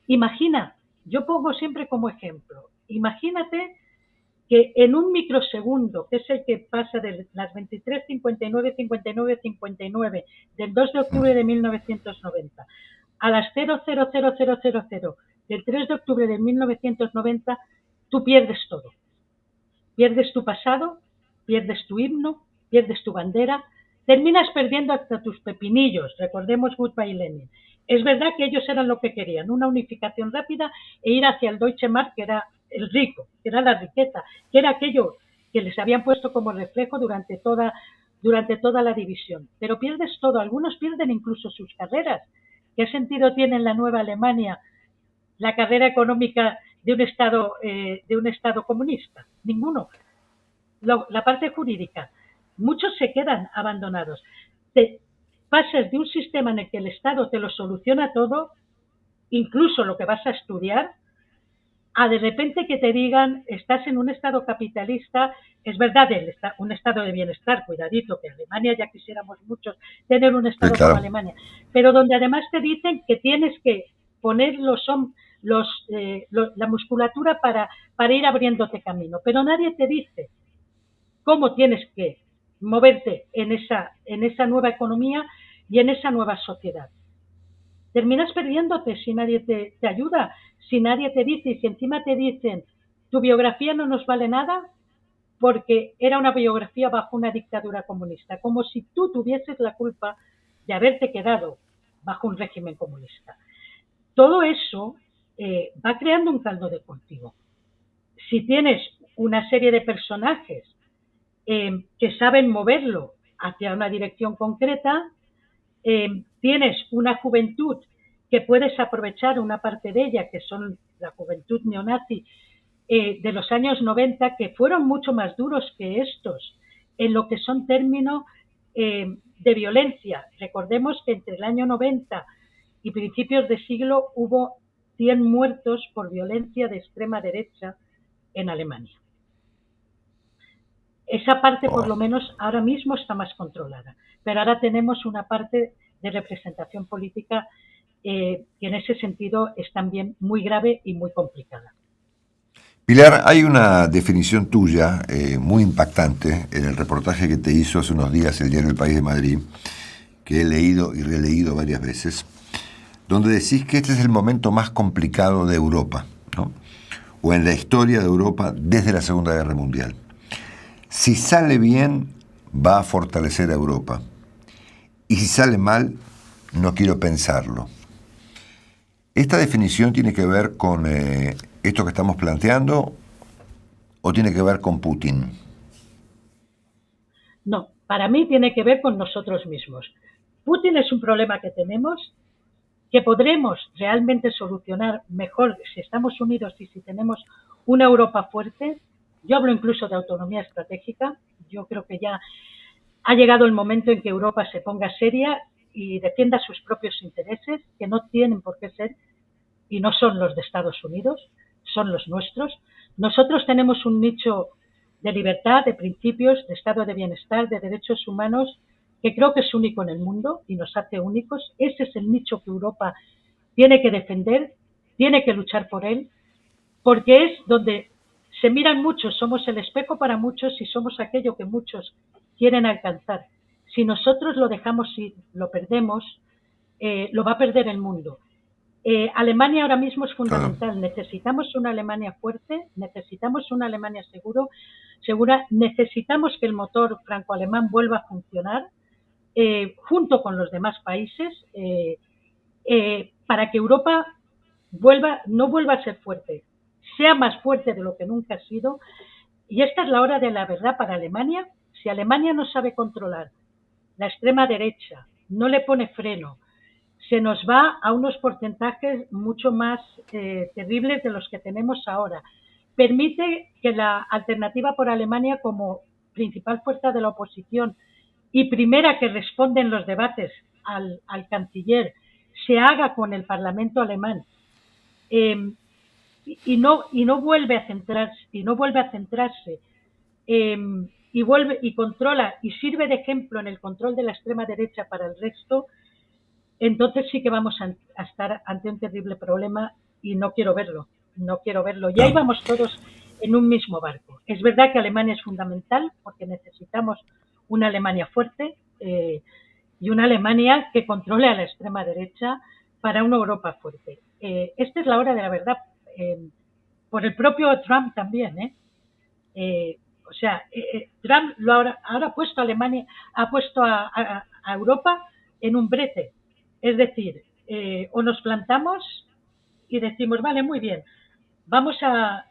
Speaker 2: Imagina, yo pongo siempre como ejemplo, imagínate que en un microsegundo, que es el que pasa de las 23:59:59:59 del 2 de octubre de 1990 a las 000000 del 3 de octubre de 1990, tú pierdes todo. Pierdes tu pasado, pierdes tu himno, pierdes tu bandera, terminas perdiendo hasta tus pepinillos. Recordemos Goodbye Lenin. Es verdad que ellos eran lo que querían, una unificación rápida e ir hacia el Deutsche Mark, que era el rico, que era la riqueza, que era aquello que les habían puesto como reflejo durante toda la división. Pero pierdes todo, algunos pierden incluso sus carreras. ¿Qué sentido tiene en la nueva Alemania la carrera económica de un Estado comunista? Ninguno. La parte jurídica, muchos se quedan abandonados. Te pasas de un sistema en el que el Estado te lo soluciona todo, incluso lo que vas a estudiar, a de repente que te digan, estás en un Estado capitalista. Es verdad, un Estado de bienestar, cuidadito, que Alemania ya quisiéramos muchos tener un Estado
Speaker 1: claro.
Speaker 2: como Alemania, pero donde además te dicen que tienes que poner la musculatura para ir abriéndote camino, pero nadie te dice cómo tienes que moverte en esa nueva economía y en esa nueva sociedad. Terminas perdiéndote si nadie te ayuda, si nadie te dice, y si encima te dicen tu biografía no nos vale nada porque era una biografía bajo una dictadura comunista, como si tú tuvieses la culpa de haberte quedado bajo un régimen comunista. Todo eso va creando un caldo de cultivo. Si tienes una serie de personajes que saben moverlo hacia una dirección concreta, tienes una juventud que puedes aprovechar una parte de ella, que son la juventud neonazi de los años 90, que fueron mucho más duros que estos en lo que son términos de violencia. Recordemos que entre el año 90 y principios de siglo hubo 100 muertos por violencia de extrema derecha en Alemania. Esa parte, por lo menos, ahora mismo está más controlada. Pero ahora tenemos una parte de representación política que en ese sentido es también muy grave y muy complicada.
Speaker 1: Pilar, hay una definición tuya muy impactante en el reportaje que te hizo hace unos días el diario El País de Madrid, que he leído y releído varias veces, donde decís que este es el momento más complicado de Europa, ¿no? O en la historia de Europa desde la Segunda Guerra Mundial. Si sale bien, va a fortalecer a Europa. Y si sale mal, no quiero pensarlo. ¿Esta definición tiene que ver con esto que estamos planteando o tiene que ver con Putin?
Speaker 2: No, para mí tiene que ver con nosotros mismos. Putin es un problema que tenemos, que podremos realmente solucionar mejor si estamos unidos y si tenemos una Europa fuerte. Yo hablo incluso de autonomía estratégica. Yo creo que ya ha llegado el momento en que Europa se ponga seria y defienda sus propios intereses, que no tienen por qué ser y no son los de Estados Unidos, son los nuestros. Nosotros tenemos un nicho de libertad, de principios, de estado de bienestar, de derechos humanos, que creo que es único en el mundo y nos hace únicos. Ese es el nicho que Europa tiene que defender, tiene que luchar por él, porque es donde se miran muchos, somos el espejo para muchos y somos aquello que muchos quieren alcanzar. Si nosotros lo dejamos ir, lo perdemos, lo va a perder el mundo. Alemania ahora mismo es fundamental. Claro. Necesitamos una Alemania fuerte, necesitamos una Alemania segura, necesitamos que el motor franco-alemán vuelva a funcionar junto con los demás países para que Europa no vuelva a ser fuerte, sea más fuerte de lo que nunca ha sido. Y esta es la hora de la verdad para Alemania. Si Alemania no sabe controlar la extrema derecha, no le pone freno, se nos va a unos porcentajes mucho más terribles de los que tenemos ahora. Permite que la Alternativa por Alemania, como principal fuerza de la oposición y primera que responde en los debates al canciller, se haga con el Parlamento alemán y no vuelve a centrarse y controla y sirve de ejemplo en el control de la extrema derecha para el resto, entonces sí que vamos a estar ante un terrible problema y no quiero verlo. Y ahí vamos todos en un mismo barco. Es verdad que Alemania es fundamental porque necesitamos una Alemania fuerte y una Alemania que controle a la extrema derecha para una Europa fuerte. Esta es la hora de la verdad. Por el propio Trump también, Trump ahora ha puesto a Alemania, ha puesto a Europa en un brete. Es decir, o nos plantamos y decimos, vale, muy bien, vamos a...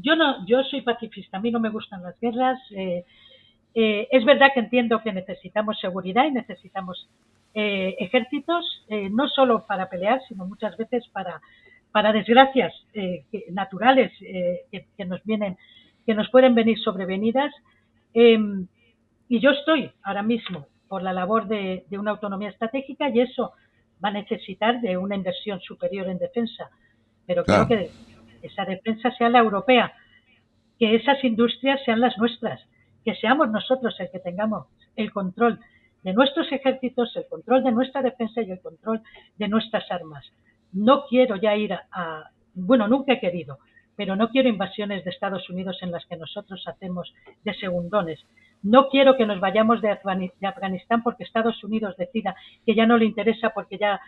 Speaker 2: yo soy pacifista, a mí no me gustan las guerras. Es verdad que entiendo que necesitamos seguridad y necesitamos ejércitos, no solo para pelear, sino muchas veces para desgracias naturales que nos pueden venir sobrevenidas. Y yo estoy ahora mismo por la labor de una autonomía estratégica y eso va a necesitar de una inversión superior en defensa. Pero claro, quiero que esa defensa sea la europea, que esas industrias sean las nuestras, que seamos nosotros el que tengamos el control de nuestros ejércitos, el control de nuestra defensa y el control de nuestras armas. No quiero ya ir bueno, nunca he querido, pero no quiero invasiones de Estados Unidos en las que nosotros hacemos de segundones. No quiero que nos vayamos de Afganistán porque Estados Unidos decida que ya no le interesa porque ya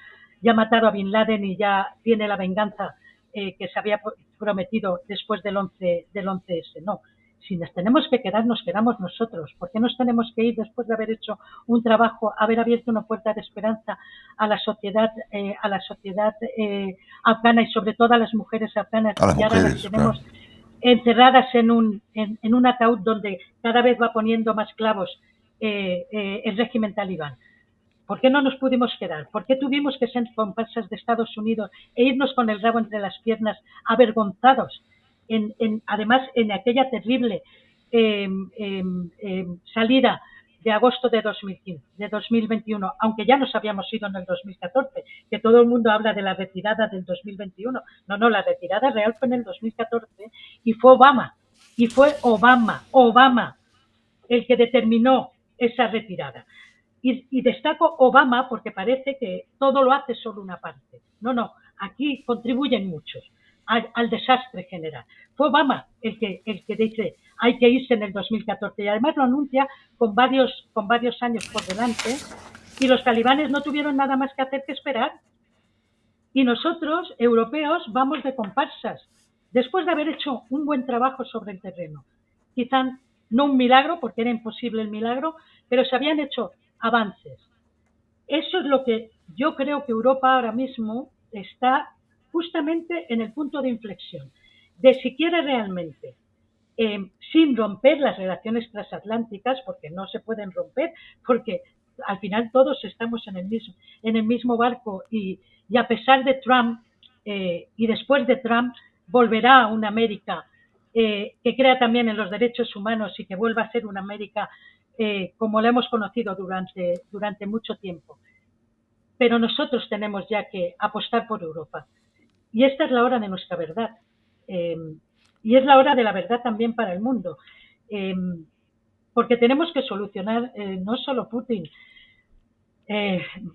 Speaker 2: ha matado a Bin Laden y ya tiene la venganza que se había prometido después del 11S. No, si nos tenemos que quedar, nos quedamos nosotros. ¿Por qué nos tenemos que ir después de haber hecho un trabajo, haber abierto una puerta de esperanza a la sociedad afgana y sobre todo a las mujeres afganas? Y ahora las tenemos encerradas en un ataúd donde cada vez va poniendo más clavos el régimen talibán. ¿Por qué no nos pudimos quedar? ¿Por qué tuvimos que ser comparsas de Estados Unidos e irnos con el rabo entre las piernas avergonzados? Además, en aquella terrible salida de agosto de 2021, aunque ya nos habíamos ido en el 2014, que todo el mundo habla de la retirada del 2021. No, la retirada real fue en el 2014 y fue Obama el que determinó esa retirada. Y destaco Obama porque parece que todo lo hace solo una parte. No, aquí contribuyen muchos al desastre general. Fue Obama el que dice hay que irse en el 2014 y además lo anuncia con varios años por delante y los talibanes no tuvieron nada más que hacer que esperar. Y nosotros, europeos, vamos de comparsas después de haber hecho un buen trabajo sobre el terreno. Quizá no un milagro, porque era imposible el milagro, pero se habían hecho avances. Eso es lo que yo creo que Europa ahora mismo está justamente en el punto de inflexión, de si quiere realmente, sin romper las relaciones transatlánticas, porque no se pueden romper, porque al final todos estamos en el mismo barco y a pesar de Trump y después de Trump volverá a una América que crea también en los derechos humanos y que vuelva a ser una América como la hemos conocido durante mucho tiempo. Pero nosotros tenemos ya que apostar por Europa. Y esta es la hora de nuestra verdad. Y es la hora de la verdad también para el mundo. Porque tenemos que solucionar no solo Putin.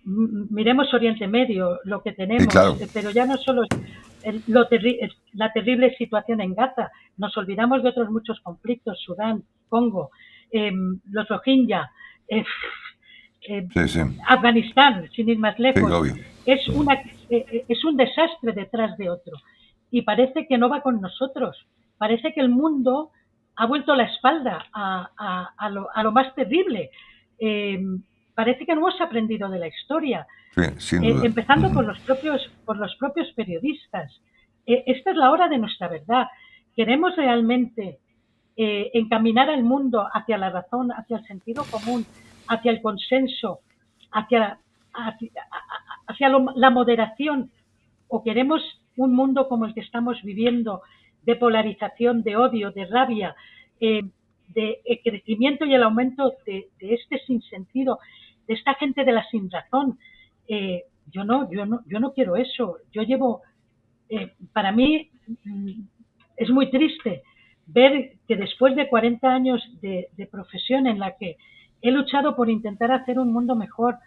Speaker 2: Miremos Oriente Medio, lo que tenemos, sí, claro. Pero ya no solo la terrible situación en Gaza, nos olvidamos de otros muchos conflictos, Sudán, Congo, los Rohingya, sí. Afganistán, sin ir más lejos. Sí, es un desastre detrás de otro y parece que no va con nosotros, parece que el mundo ha vuelto la espalda a lo más terrible. Parece que no hemos aprendido de la historia, sí, empezando por los propios periodistas. Esta es la hora de nuestra verdad. Queremos realmente encaminar al mundo hacia la razón, hacia el sentido común, hacia el consenso, hacia la moderación, o queremos un mundo como el que estamos viviendo, de polarización, de odio, de rabia, de crecimiento y el aumento de este sinsentido, de esta gente de la sinrazón. yo no quiero eso. Yo llevo, para mí es muy triste ver que después de 40 años de profesión en la que he luchado por intentar hacer un mundo mejor,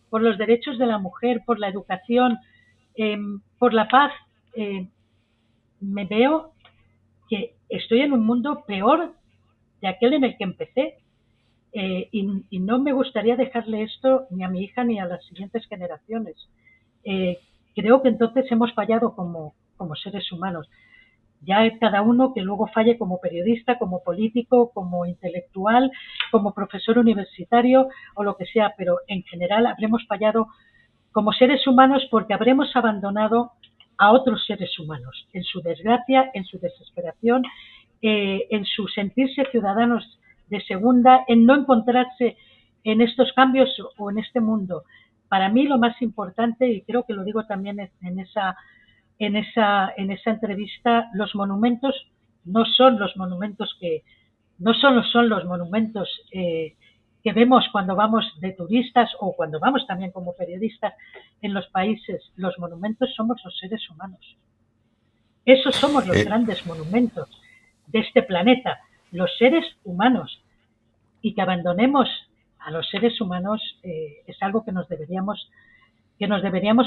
Speaker 2: por los derechos de la mujer, por la educación, por la paz, me veo que estoy en un mundo peor de aquel en el que empecé. Y no me gustaría dejarle esto ni a mi hija ni a las siguientes generaciones. Creo que entonces hemos fallado como seres humanos. Ya cada uno que luego falle como periodista, como político, como intelectual, como profesor universitario o lo que sea, pero en general habremos fallado como seres humanos porque habremos abandonado a otros seres humanos en su desgracia, en su desesperación, en su sentirse ciudadanos de segunda, en no encontrarse en estos cambios o en este mundo. Para mí lo más importante, y creo que lo digo también en esa entrevista, los monumentos no son los monumentos que no solo son los monumentos que vemos cuando vamos de turistas o cuando vamos también como periodistas en los países. Los monumentos somos los seres humanos. Esos somos los grandes monumentos de este planeta, los seres humanos. Y que abandonemos a los seres humanos es algo que nos deberíamos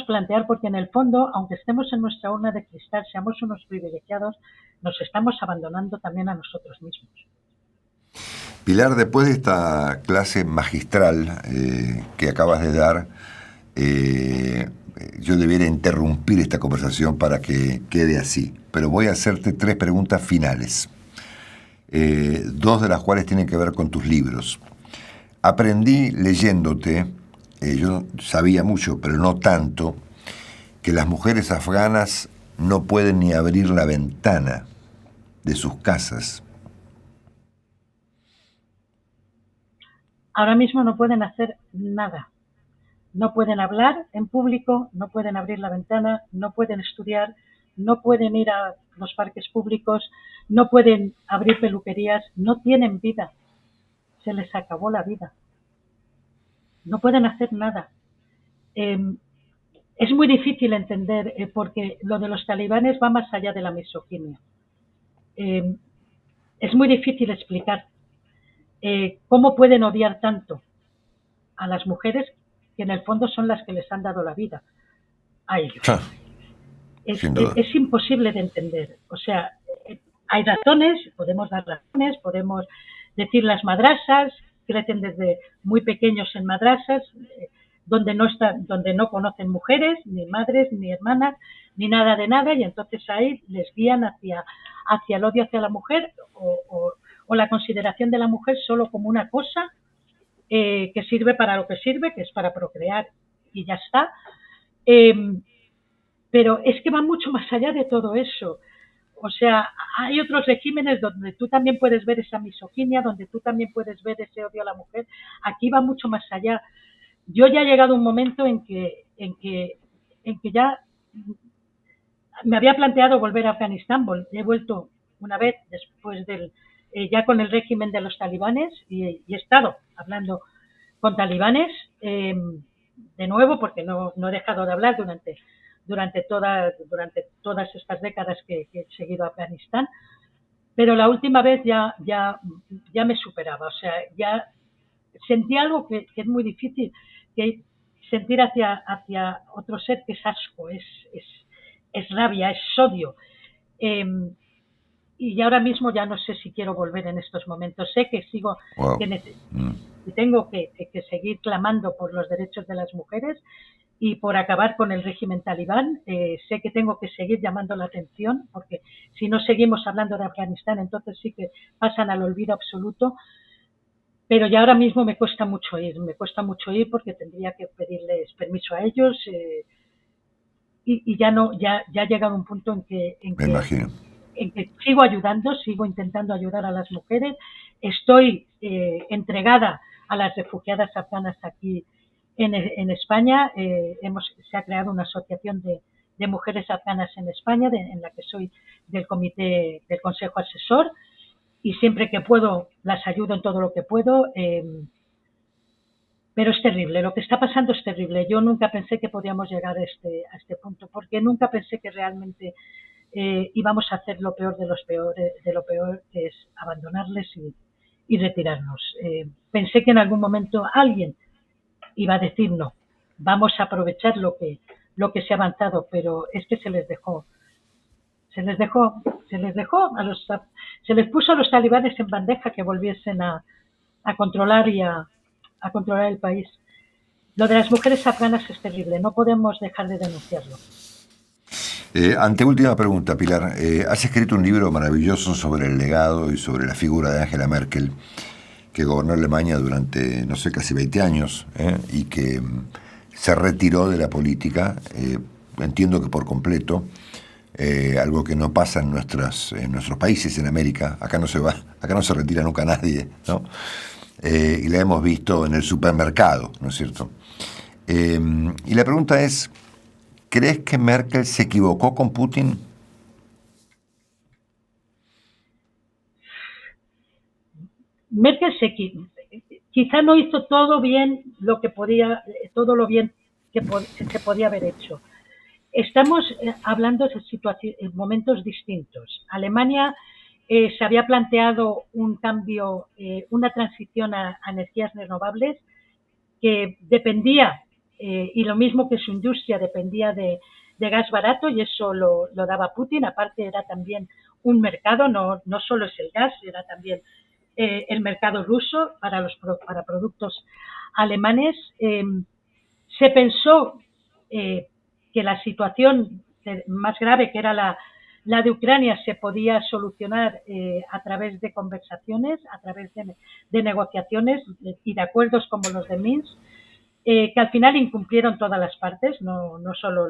Speaker 2: plantear, porque en el fondo, aunque estemos en nuestra urna de cristal, seamos unos privilegiados, nos estamos abandonando también a nosotros mismos.
Speaker 1: Pilar, después de esta clase magistral que acabas de dar, yo debiera interrumpir esta conversación para que quede así, pero voy a hacerte 3 preguntas finales, 2 de las cuales tienen que ver con tus libros. Aprendí leyéndote, yo sabía mucho, pero no tanto, que las mujeres afganas no pueden ni abrir la ventana de sus casas.
Speaker 2: Ahora mismo no pueden hacer nada. No pueden hablar en público, no pueden abrir la ventana, no pueden estudiar, no pueden ir a los parques públicos, no pueden abrir peluquerías, no tienen vida. Se les acabó la vida. No pueden hacer nada. Es muy difícil entender porque lo de los talibanes va más allá de la misoginia. Es muy difícil explicar cómo pueden odiar tanto a las mujeres que en el fondo son las que les han dado la vida a ellos. Es imposible de entender. O sea, hay razones, podemos dar razones, podemos decir las madrasas, crecen desde muy pequeños en madrasas, donde no conocen mujeres, ni madres, ni hermanas, ni nada de nada, y entonces ahí les guían hacia el odio hacia la mujer o la consideración de la mujer solo como una cosa que sirve para lo que sirve, que es para procrear y ya está. Pero es que va mucho más allá de todo eso. O sea, hay otros regímenes donde tú también puedes ver esa misoginia, donde tú también puedes ver ese odio a la mujer. Aquí va mucho más allá. Yo ya he llegado a un momento en que ya me había planteado volver a Afganistán. He vuelto una vez después ya con el régimen de los talibanes y he estado hablando con talibanes de nuevo, porque no he dejado de hablar durante todas estas décadas que he seguido a Afganistán, pero la última vez ya me superaba. O sea, ya sentí algo que es muy difícil, que sentir hacia otro ser, que es asco, es rabia, es odio. Y ahora mismo ya no sé si quiero volver en estos momentos. Sé que y tengo que seguir clamando por los derechos de las mujeres y por acabar con el régimen talibán. Sé que tengo que seguir llamando la atención, porque si no seguimos hablando de Afganistán, entonces sí que pasan al olvido absoluto. Pero ya ahora mismo me cuesta mucho ir porque tendría que pedirles permiso a ellos y ya ha llegado un punto en que sigo ayudando, sigo intentando ayudar a las mujeres. Estoy entregada a las refugiadas afganas aquí en España. Se ha creado una asociación de mujeres afganas en España, en la que soy del comité del consejo asesor, y siempre que puedo las ayudo en todo lo que puedo. Pero es terrible, lo que está pasando es terrible. Yo nunca pensé que podíamos llegar a este punto, porque nunca pensé que realmente íbamos a hacer lo peor de los peores, de lo peor, que es abandonarles y retirarnos. Pensé que en algún momento alguien iba a decir no, vamos a aprovechar lo que se ha avanzado, pero es que se les dejó, se les puso a los talibanes en bandeja que volviesen a controlar a controlar el país. Lo de las mujeres afganas es terrible, no podemos dejar de denunciarlo.
Speaker 1: Anteúltima pregunta, Pilar. Has escrito un libro maravilloso sobre el legado y sobre la figura de Angela Merkel, que gobernó Alemania durante, no sé, casi 20 años, y que se retiró de la política, entiendo que por completo, algo que no pasa en nuestros países, en América. Acá no se retira nunca nadie, ¿no? Y la hemos visto en el supermercado, ¿no es cierto? Y la pregunta es, ¿crees que Merkel se equivocó con Putin?
Speaker 2: Merkel quizá no hizo todo bien lo que podía, todo lo bien que se podía haber hecho. Estamos hablando de momentos distintos. Alemania se había planteado un cambio, una transición a energías renovables que dependía, y lo mismo que su industria dependía de gas barato, y eso lo daba Putin. Aparte era también un mercado, no solo es el gas, era también el mercado ruso para productos alemanes. Se pensó que la situación más grave, que era la de Ucrania, se podía solucionar a través de conversaciones, a través de negociaciones y de acuerdos como los de Minsk, que al final incumplieron todas las partes, no solo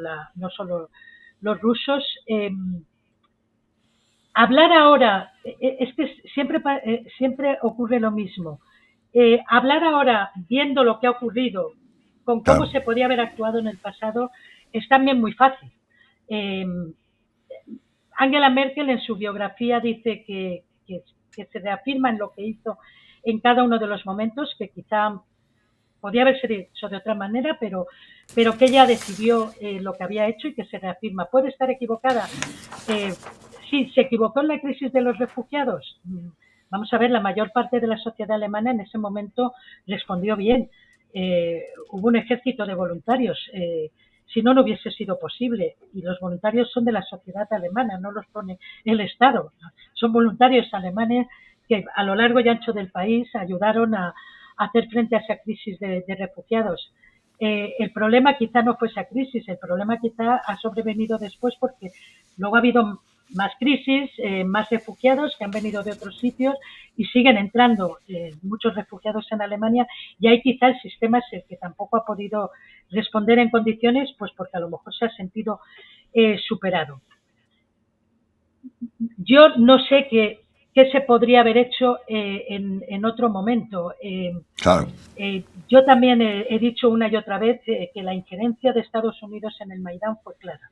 Speaker 2: los rusos. Hablar ahora, es que siempre ocurre lo mismo. Hablar ahora, viendo lo que ha ocurrido, con cómo se podía haber actuado en el pasado, es también muy fácil. Angela Merkel en su biografía dice que se reafirma en lo que hizo en cada uno de los momentos, que quizá podía haberse dicho de otra manera, pero que ella decidió lo que había hecho y que se reafirma. ¿Puede estar equivocada? Sí, ¿se equivocó en la crisis de los refugiados? Vamos a ver, la mayor parte de la sociedad alemana en ese momento respondió bien. Hubo un ejército de voluntarios. Si no, no hubiese sido posible. Y los voluntarios son de la sociedad alemana, no los pone el Estado. Son voluntarios alemanes que a lo largo y ancho del país ayudaron a hacer frente a esa crisis de refugiados. El problema quizá no fue esa crisis, el problema quizá ha sobrevenido después, porque luego ha habido más crisis, más refugiados que han venido de otros sitios y siguen entrando muchos refugiados en Alemania, y ahí quizá el sistema es el que tampoco ha podido responder en condiciones, pues porque a lo mejor se ha sentido superado. Yo no sé qué se podría haber hecho en otro momento.
Speaker 1: Claro.
Speaker 2: Yo también he dicho una y otra vez que la injerencia de Estados Unidos en el Maidán fue clara.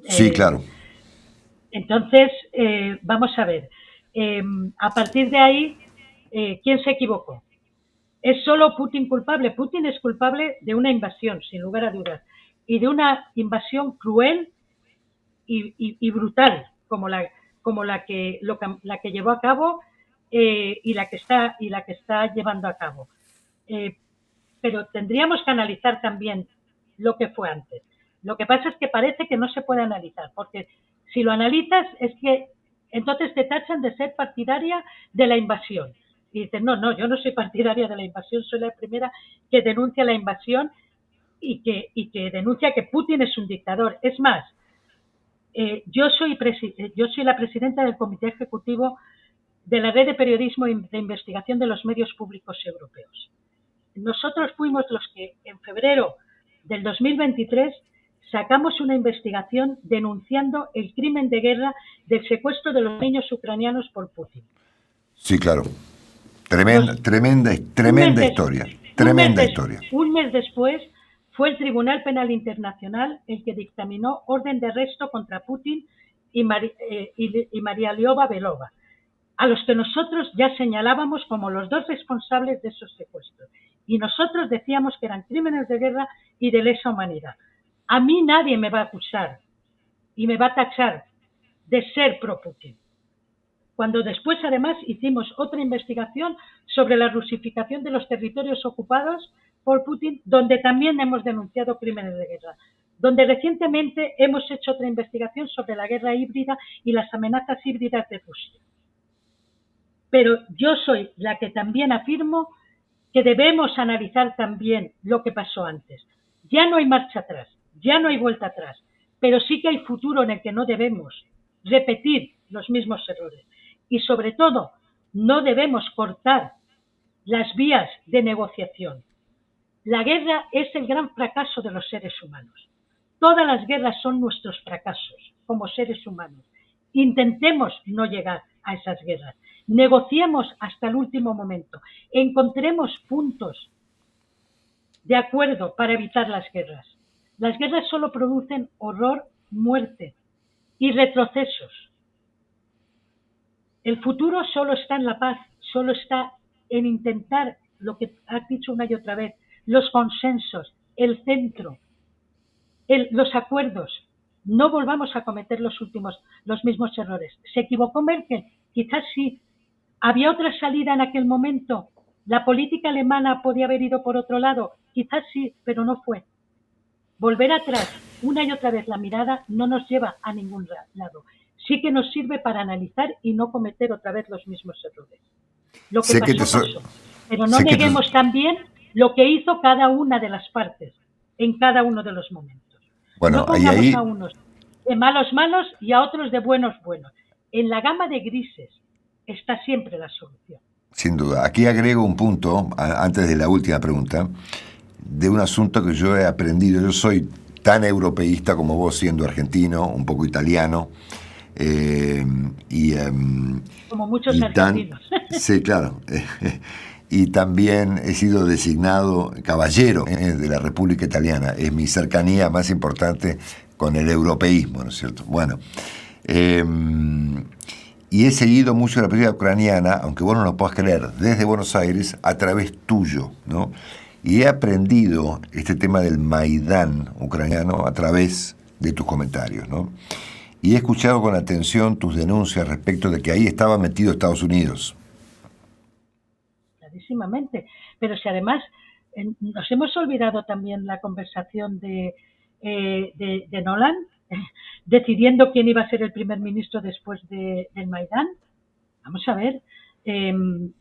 Speaker 1: Sí, claro.
Speaker 2: Entonces, vamos a ver. A partir de ahí, ¿quién se equivocó? ¿Es solo Putin culpable? Putin es culpable de una invasión, sin lugar a dudas, y de una invasión cruel y brutal, como la que llevó a cabo y la que está llevando a cabo. Pero tendríamos que analizar también lo que fue antes. Lo que pasa es que parece que no se puede analizar, porque si lo analizas es que entonces te tachan de ser partidaria de la invasión. Y dices, no, yo no soy partidaria de la invasión, soy la primera que denuncia la invasión y que denuncia que Putin es un dictador. Es más, yo soy la presidenta del Comité Ejecutivo de la Red de Periodismo de Investigación de los Medios Públicos Europeos. Nosotros fuimos los que en febrero del 2023 sacamos una investigación denunciando el crimen de guerra del secuestro de los niños ucranianos por Putin.
Speaker 1: Sí, claro. Tremenda historia. Tremenda historia.
Speaker 2: Un mes después fue el Tribunal Penal Internacional el que dictaminó orden de arresto contra Putin y María Liova Belova. a los que nosotros ya señalábamos como los dos responsables de esos secuestros. Y nosotros decíamos que eran crímenes de guerra y de lesa humanidad. A mí nadie me va a acusar y me va a tachar de ser pro-Putin, cuando después además hicimos otra investigación sobre la rusificación de los territorios ocupados por Putin, donde también hemos denunciado crímenes de guerra, donde recientemente hemos hecho otra investigación sobre la guerra híbrida y las amenazas híbridas de Rusia. Pero yo soy la que también afirmo que debemos analizar también lo que pasó antes. Ya no hay marcha atrás, ya no hay vuelta atrás, pero sí que hay futuro en el que no debemos repetir los mismos errores. Y sobre todo, no debemos cortar las vías de negociación. La guerra es el gran fracaso de los seres humanos. Todas las guerras son nuestros fracasos como seres humanos. Intentemos no llegar a esas guerras. Negociemos hasta el último momento. Encontremos puntos de acuerdo para evitar las guerras. Las guerras solo producen horror, muerte y retrocesos. El futuro solo está en la paz, solo está en intentar lo que has dicho una y otra vez, los consensos, el centro, los acuerdos. No volvamos a cometer los mismos errores. ¿Se equivocó Merkel? Quizás sí. ¿Había otra salida en aquel momento? ¿La política alemana podía haber ido por otro lado? Quizás sí, pero no fue. Volver atrás una y otra vez la mirada no nos lleva a ningún lado. Sí que nos sirve para analizar y no cometer otra vez los mismos errores. Lo que pasó. Pero no neguemos también lo que hizo cada una de las partes en cada uno de los momentos.
Speaker 1: Bueno,
Speaker 2: no pongamos a unos de malos malos y a otros de buenos buenos. En la gama de grises está siempre la solución.
Speaker 1: Sin duda. Aquí agrego un punto, antes de la última pregunta, de un asunto que yo he aprendido. Yo soy tan europeísta como vos, siendo argentino, un poco italiano.
Speaker 2: Como muchos argentinos.
Speaker 1: Sí, claro. Y también he sido designado caballero de la República Italiana. Es mi cercanía más importante con el europeísmo, ¿no es cierto? Bueno, y he seguido mucho la política ucraniana, aunque vos no lo puedas creer, desde Buenos Aires a través tuyo, ¿no? Y he aprendido este tema del Maidán ucraniano a través de tus comentarios, ¿no? Y he escuchado con atención tus denuncias respecto de que ahí estaba metido Estados Unidos.
Speaker 2: Clarísimamente. Pero si además nos hemos olvidado también la conversación de Nolan, decidiendo quién iba a ser el primer ministro después del Maidán. Vamos a ver. Yo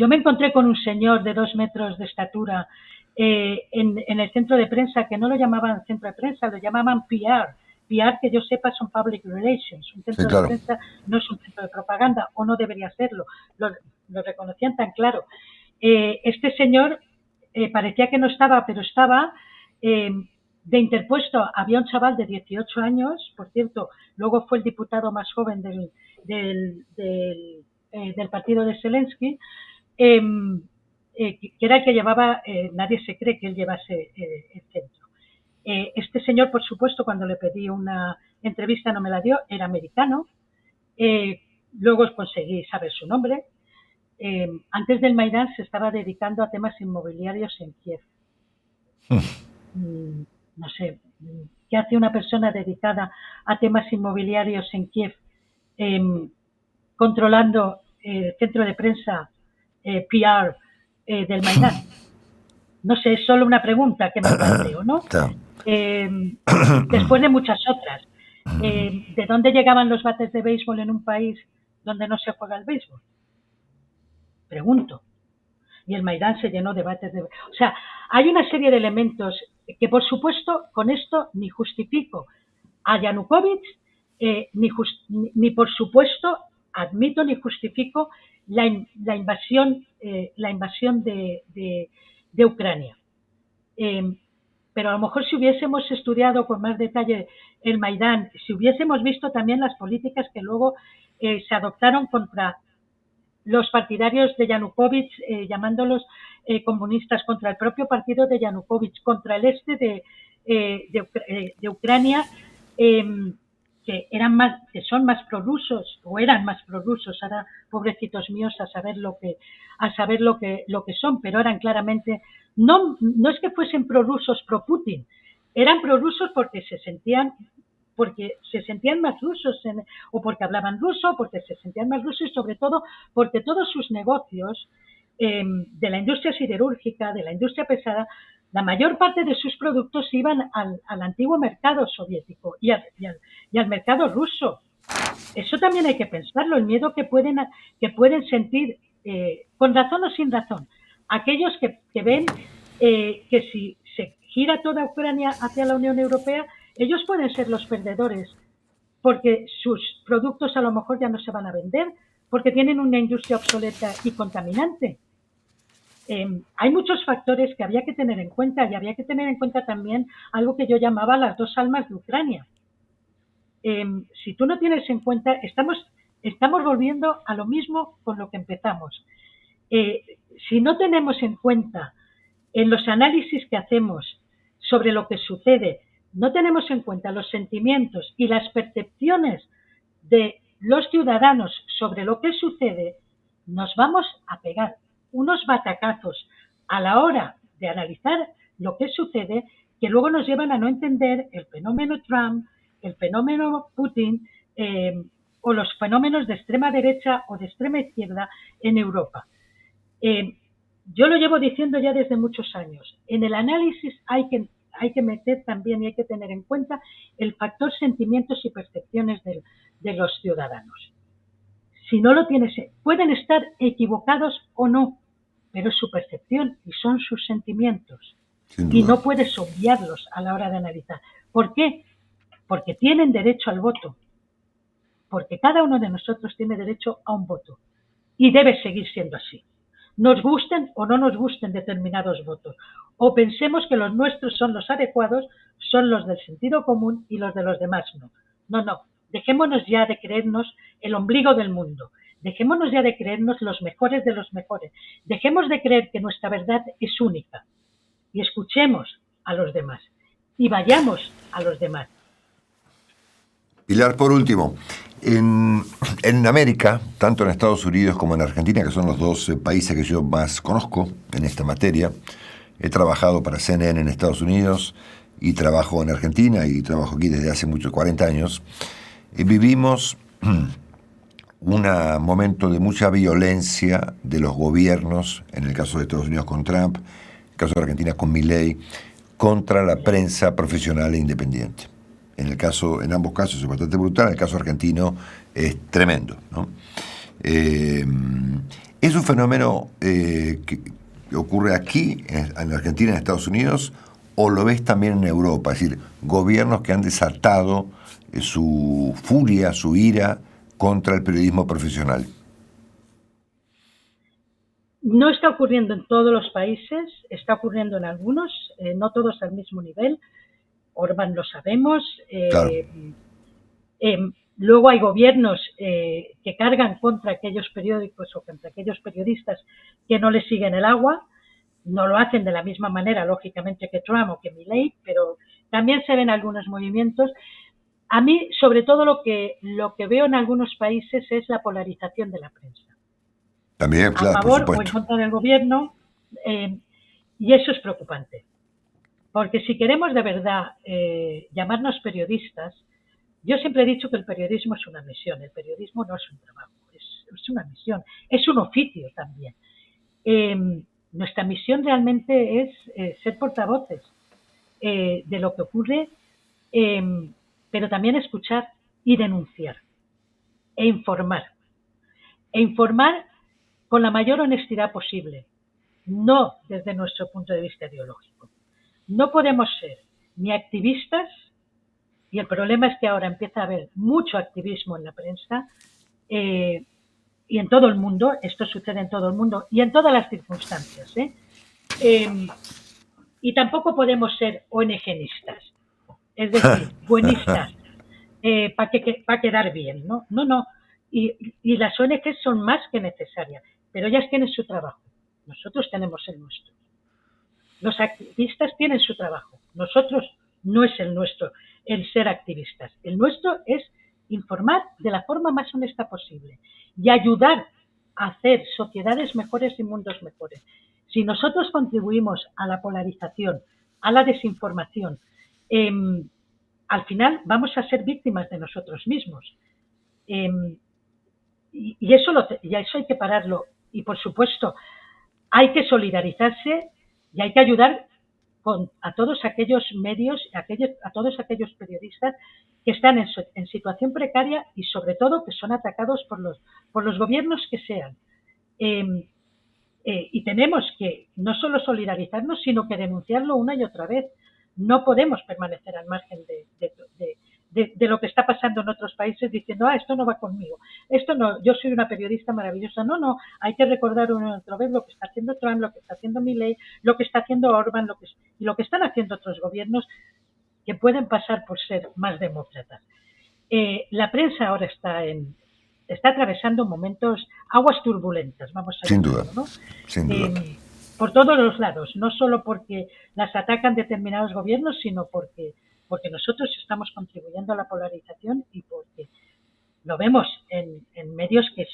Speaker 2: me encontré con un señor de 2 metros de estatura en el centro de prensa, que no lo llamaban centro de prensa, lo llamaban PR. PR, que yo sepa, son Public Relations. Un centro de prensa no es un centro de propaganda, o no debería serlo. Lo reconocían tan claro. Este señor parecía que no estaba, pero estaba de interpuesto. Había un chaval de 18 años, por cierto, luego fue el diputado más joven del partido de Zelensky, que era el que llevaba, nadie se cree que él llevase el centro. Este señor, por supuesto, cuando le pedí una entrevista no me la dio, era americano. Luego conseguí saber su nombre. Antes del Maidán se estaba dedicando a temas inmobiliarios en Kiev. No sé, ¿qué hace una persona dedicada a temas inmobiliarios en Kiev controlando el centro de prensa PR del Maidán? No sé, es solo una pregunta que me planteo, ¿no? Después de muchas otras. ¿De dónde llegaban los bates de béisbol en un país donde no se juega el béisbol? Pregunto. Y el Maidán se llenó de bates de béisbol. O sea, hay una serie de elementos que, por supuesto, con esto ni justifico a Yanukovych, ni por supuesto admito ni justifico la invasión de Ucrania. Pero a lo mejor si hubiésemos estudiado con más detalle el Maidán, si hubiésemos visto también las políticas que luego se adoptaron contra los partidarios de Yanukovych, llamándolos comunistas, contra el propio partido de Yanukovych, contra el este de Ucrania, que son más prorrusos o eran más prorrusos, ahora pobrecitos míos a saber lo que son, pero eran claramente no es que fuesen prorrusos pro Putin, eran prorrusos porque se sentían más rusos o porque hablaban ruso, porque se sentían más rusos y sobre todo porque todos sus negocios de la industria siderúrgica, de la industria pesada, la mayor parte de sus productos iban al antiguo mercado soviético y al mercado ruso. Eso también hay que pensarlo, el miedo que pueden sentir, con razón o sin razón, aquellos que ven que si se gira toda Ucrania hacia la Unión Europea, ellos pueden ser los perdedores, porque sus productos a lo mejor ya no se van a vender, porque tienen una industria obsoleta y contaminante. Hay muchos factores que había que tener en cuenta y había que tener en cuenta también algo que yo llamaba las dos almas de Ucrania. Si tú no tienes en cuenta, estamos volviendo a lo mismo con lo que empezamos. Si no tenemos en cuenta en los análisis que hacemos sobre lo que sucede, no tenemos en cuenta los sentimientos y las percepciones de los ciudadanos sobre lo que sucede, nos vamos a pegar unos batacazos a la hora de analizar lo que sucede que luego nos llevan a no entender el fenómeno Trump, el fenómeno Putin o los fenómenos de extrema derecha o de extrema izquierda en Europa. Yo lo llevo diciendo ya desde muchos años. En el análisis hay que meter también y hay que tener en cuenta el factor sentimientos y percepciones de los ciudadanos. Si no lo tienes, pueden estar equivocados o no, pero es su percepción y son sus sentimientos. Y no puedes obviarlos a la hora de analizar. ¿Por qué? Porque tienen derecho al voto. Porque cada uno de nosotros tiene derecho a un voto. Y debe seguir siendo así. Nos gusten o no nos gusten determinados votos. O pensemos que los nuestros son los adecuados, son los del sentido común y los de los demás no. No. Dejémonos ya de creernos el ombligo del mundo. Dejémonos ya de creernos los mejores de los mejores. Dejemos de creer que nuestra verdad es única. Y escuchemos a los demás. Y vayamos a los demás.
Speaker 1: Pilar, por último, en América, tanto en Estados Unidos como en Argentina, que son los dos países que yo más conozco en esta materia, he trabajado para CNN en Estados Unidos y trabajo en Argentina y trabajo aquí desde hace 40 años, vivimos un momento de mucha violencia de los gobiernos, en el caso de Estados Unidos con Trump, en el caso de Argentina con Milei, contra la prensa profesional e independiente. En ambos casos es bastante brutal, en el caso argentino es tremendo, ¿no? ¿Es un fenómeno que ocurre aquí, en Argentina, en Estados Unidos, o lo ves también en Europa? Es decir, gobiernos que han desatado su furia, su ira contra el periodismo profesional.
Speaker 2: No está ocurriendo en todos los países, está ocurriendo en algunos, no todos al mismo nivel. Orbán lo sabemos.
Speaker 1: Claro.
Speaker 2: Luego hay gobiernos que cargan contra aquellos periódicos o contra aquellos periodistas que no les siguen el agua. No lo hacen de la misma manera, lógicamente, que Trump o que Milei, pero también se ven algunos movimientos. A mí, sobre todo, lo que veo en algunos países es la polarización de la prensa.
Speaker 1: También, claro,
Speaker 2: a favor
Speaker 1: por
Speaker 2: o en contra del gobierno, y eso es preocupante. Porque si queremos de verdad llamarnos periodistas, yo siempre he dicho que el periodismo es una misión, el periodismo no es un trabajo, es una misión, es un oficio también. Nuestra misión realmente es ser portavoces de lo que ocurre, pero también escuchar y denunciar e informar. E informar con la mayor honestidad posible, no desde nuestro punto de vista ideológico. No podemos ser ni activistas, y el problema es que ahora empieza a haber mucho activismo en la prensa, y en todo el mundo, esto sucede en todo el mundo y en todas las circunstancias, y tampoco podemos ser ONGistas, es decir, buenistas, para quedar bien, ¿no? No. Y las ONGs son más que necesarias, pero ellas tienen su trabajo, nosotros tenemos el nuestro. Los activistas tienen su trabajo, nosotros no es el nuestro. el ser activistas. El nuestro es informar de la forma más honesta posible y ayudar a hacer sociedades mejores y mundos mejores. Si nosotros contribuimos a la polarización, a la desinformación, al final vamos a ser víctimas de nosotros mismos. Y eso hay que pararlo. Y por supuesto, hay que solidarizarse y hay que ayudar a todos aquellos medios, a todos aquellos periodistas que están en situación precaria y sobre todo que son atacados por los gobiernos que sean. Y tenemos que no solo solidarizarnos, sino que denunciarlo una y otra vez. No podemos permanecer al margen de lo que está pasando en otros países diciendo, esto no va conmigo, esto no, yo soy una periodista maravillosa. No, hay que recordar una y otra vez lo que está haciendo Trump, lo que está haciendo Milei, lo que está haciendo Orbán, y lo que están haciendo otros gobiernos que pueden pasar por ser más demócratas. La prensa ahora está atravesando momentos, aguas turbulentas, vamos a decirlo, ¿no?
Speaker 1: Sin duda.
Speaker 2: Por todos los lados, no solo porque las atacan determinados gobiernos, sino porque nosotros estamos contribuyendo a la polarización y porque lo vemos en medios que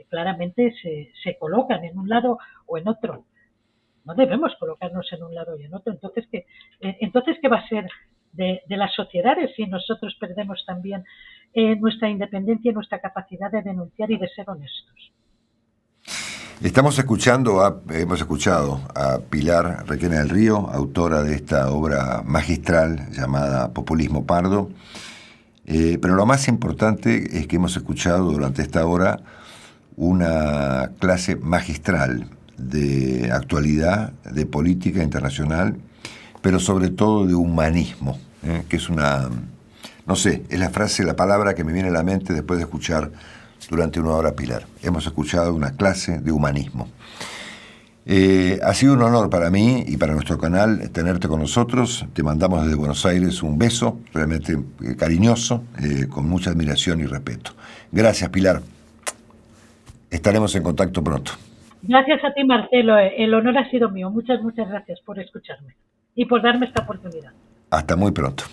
Speaker 2: claramente se colocan en un lado o en otro. No debemos colocarnos en un lado y en otro. Entonces, ¿qué va a ser de las sociedades si nosotros perdemos también nuestra independencia y nuestra capacidad de denunciar y de ser honestos?
Speaker 1: Hemos escuchado a Pilar Requena del Río, autora de esta obra magistral llamada Populismo Pardo, pero lo más importante es que hemos escuchado durante esta hora una clase magistral de actualidad, de política internacional, pero sobre todo de humanismo, que es es la palabra que me viene a la mente después de escuchar durante una hora Pilar. Hemos escuchado una clase de humanismo. Ha sido un honor para mí y para nuestro canal tenerte con nosotros. Te mandamos desde Buenos Aires un beso realmente cariñoso, con mucha admiración y respeto. Gracias, Pilar. Estaremos en contacto pronto.
Speaker 2: Gracias a ti, Marcelo. El honor ha sido mío. Muchas gracias por escucharme y por darme esta oportunidad.
Speaker 1: Hasta muy pronto.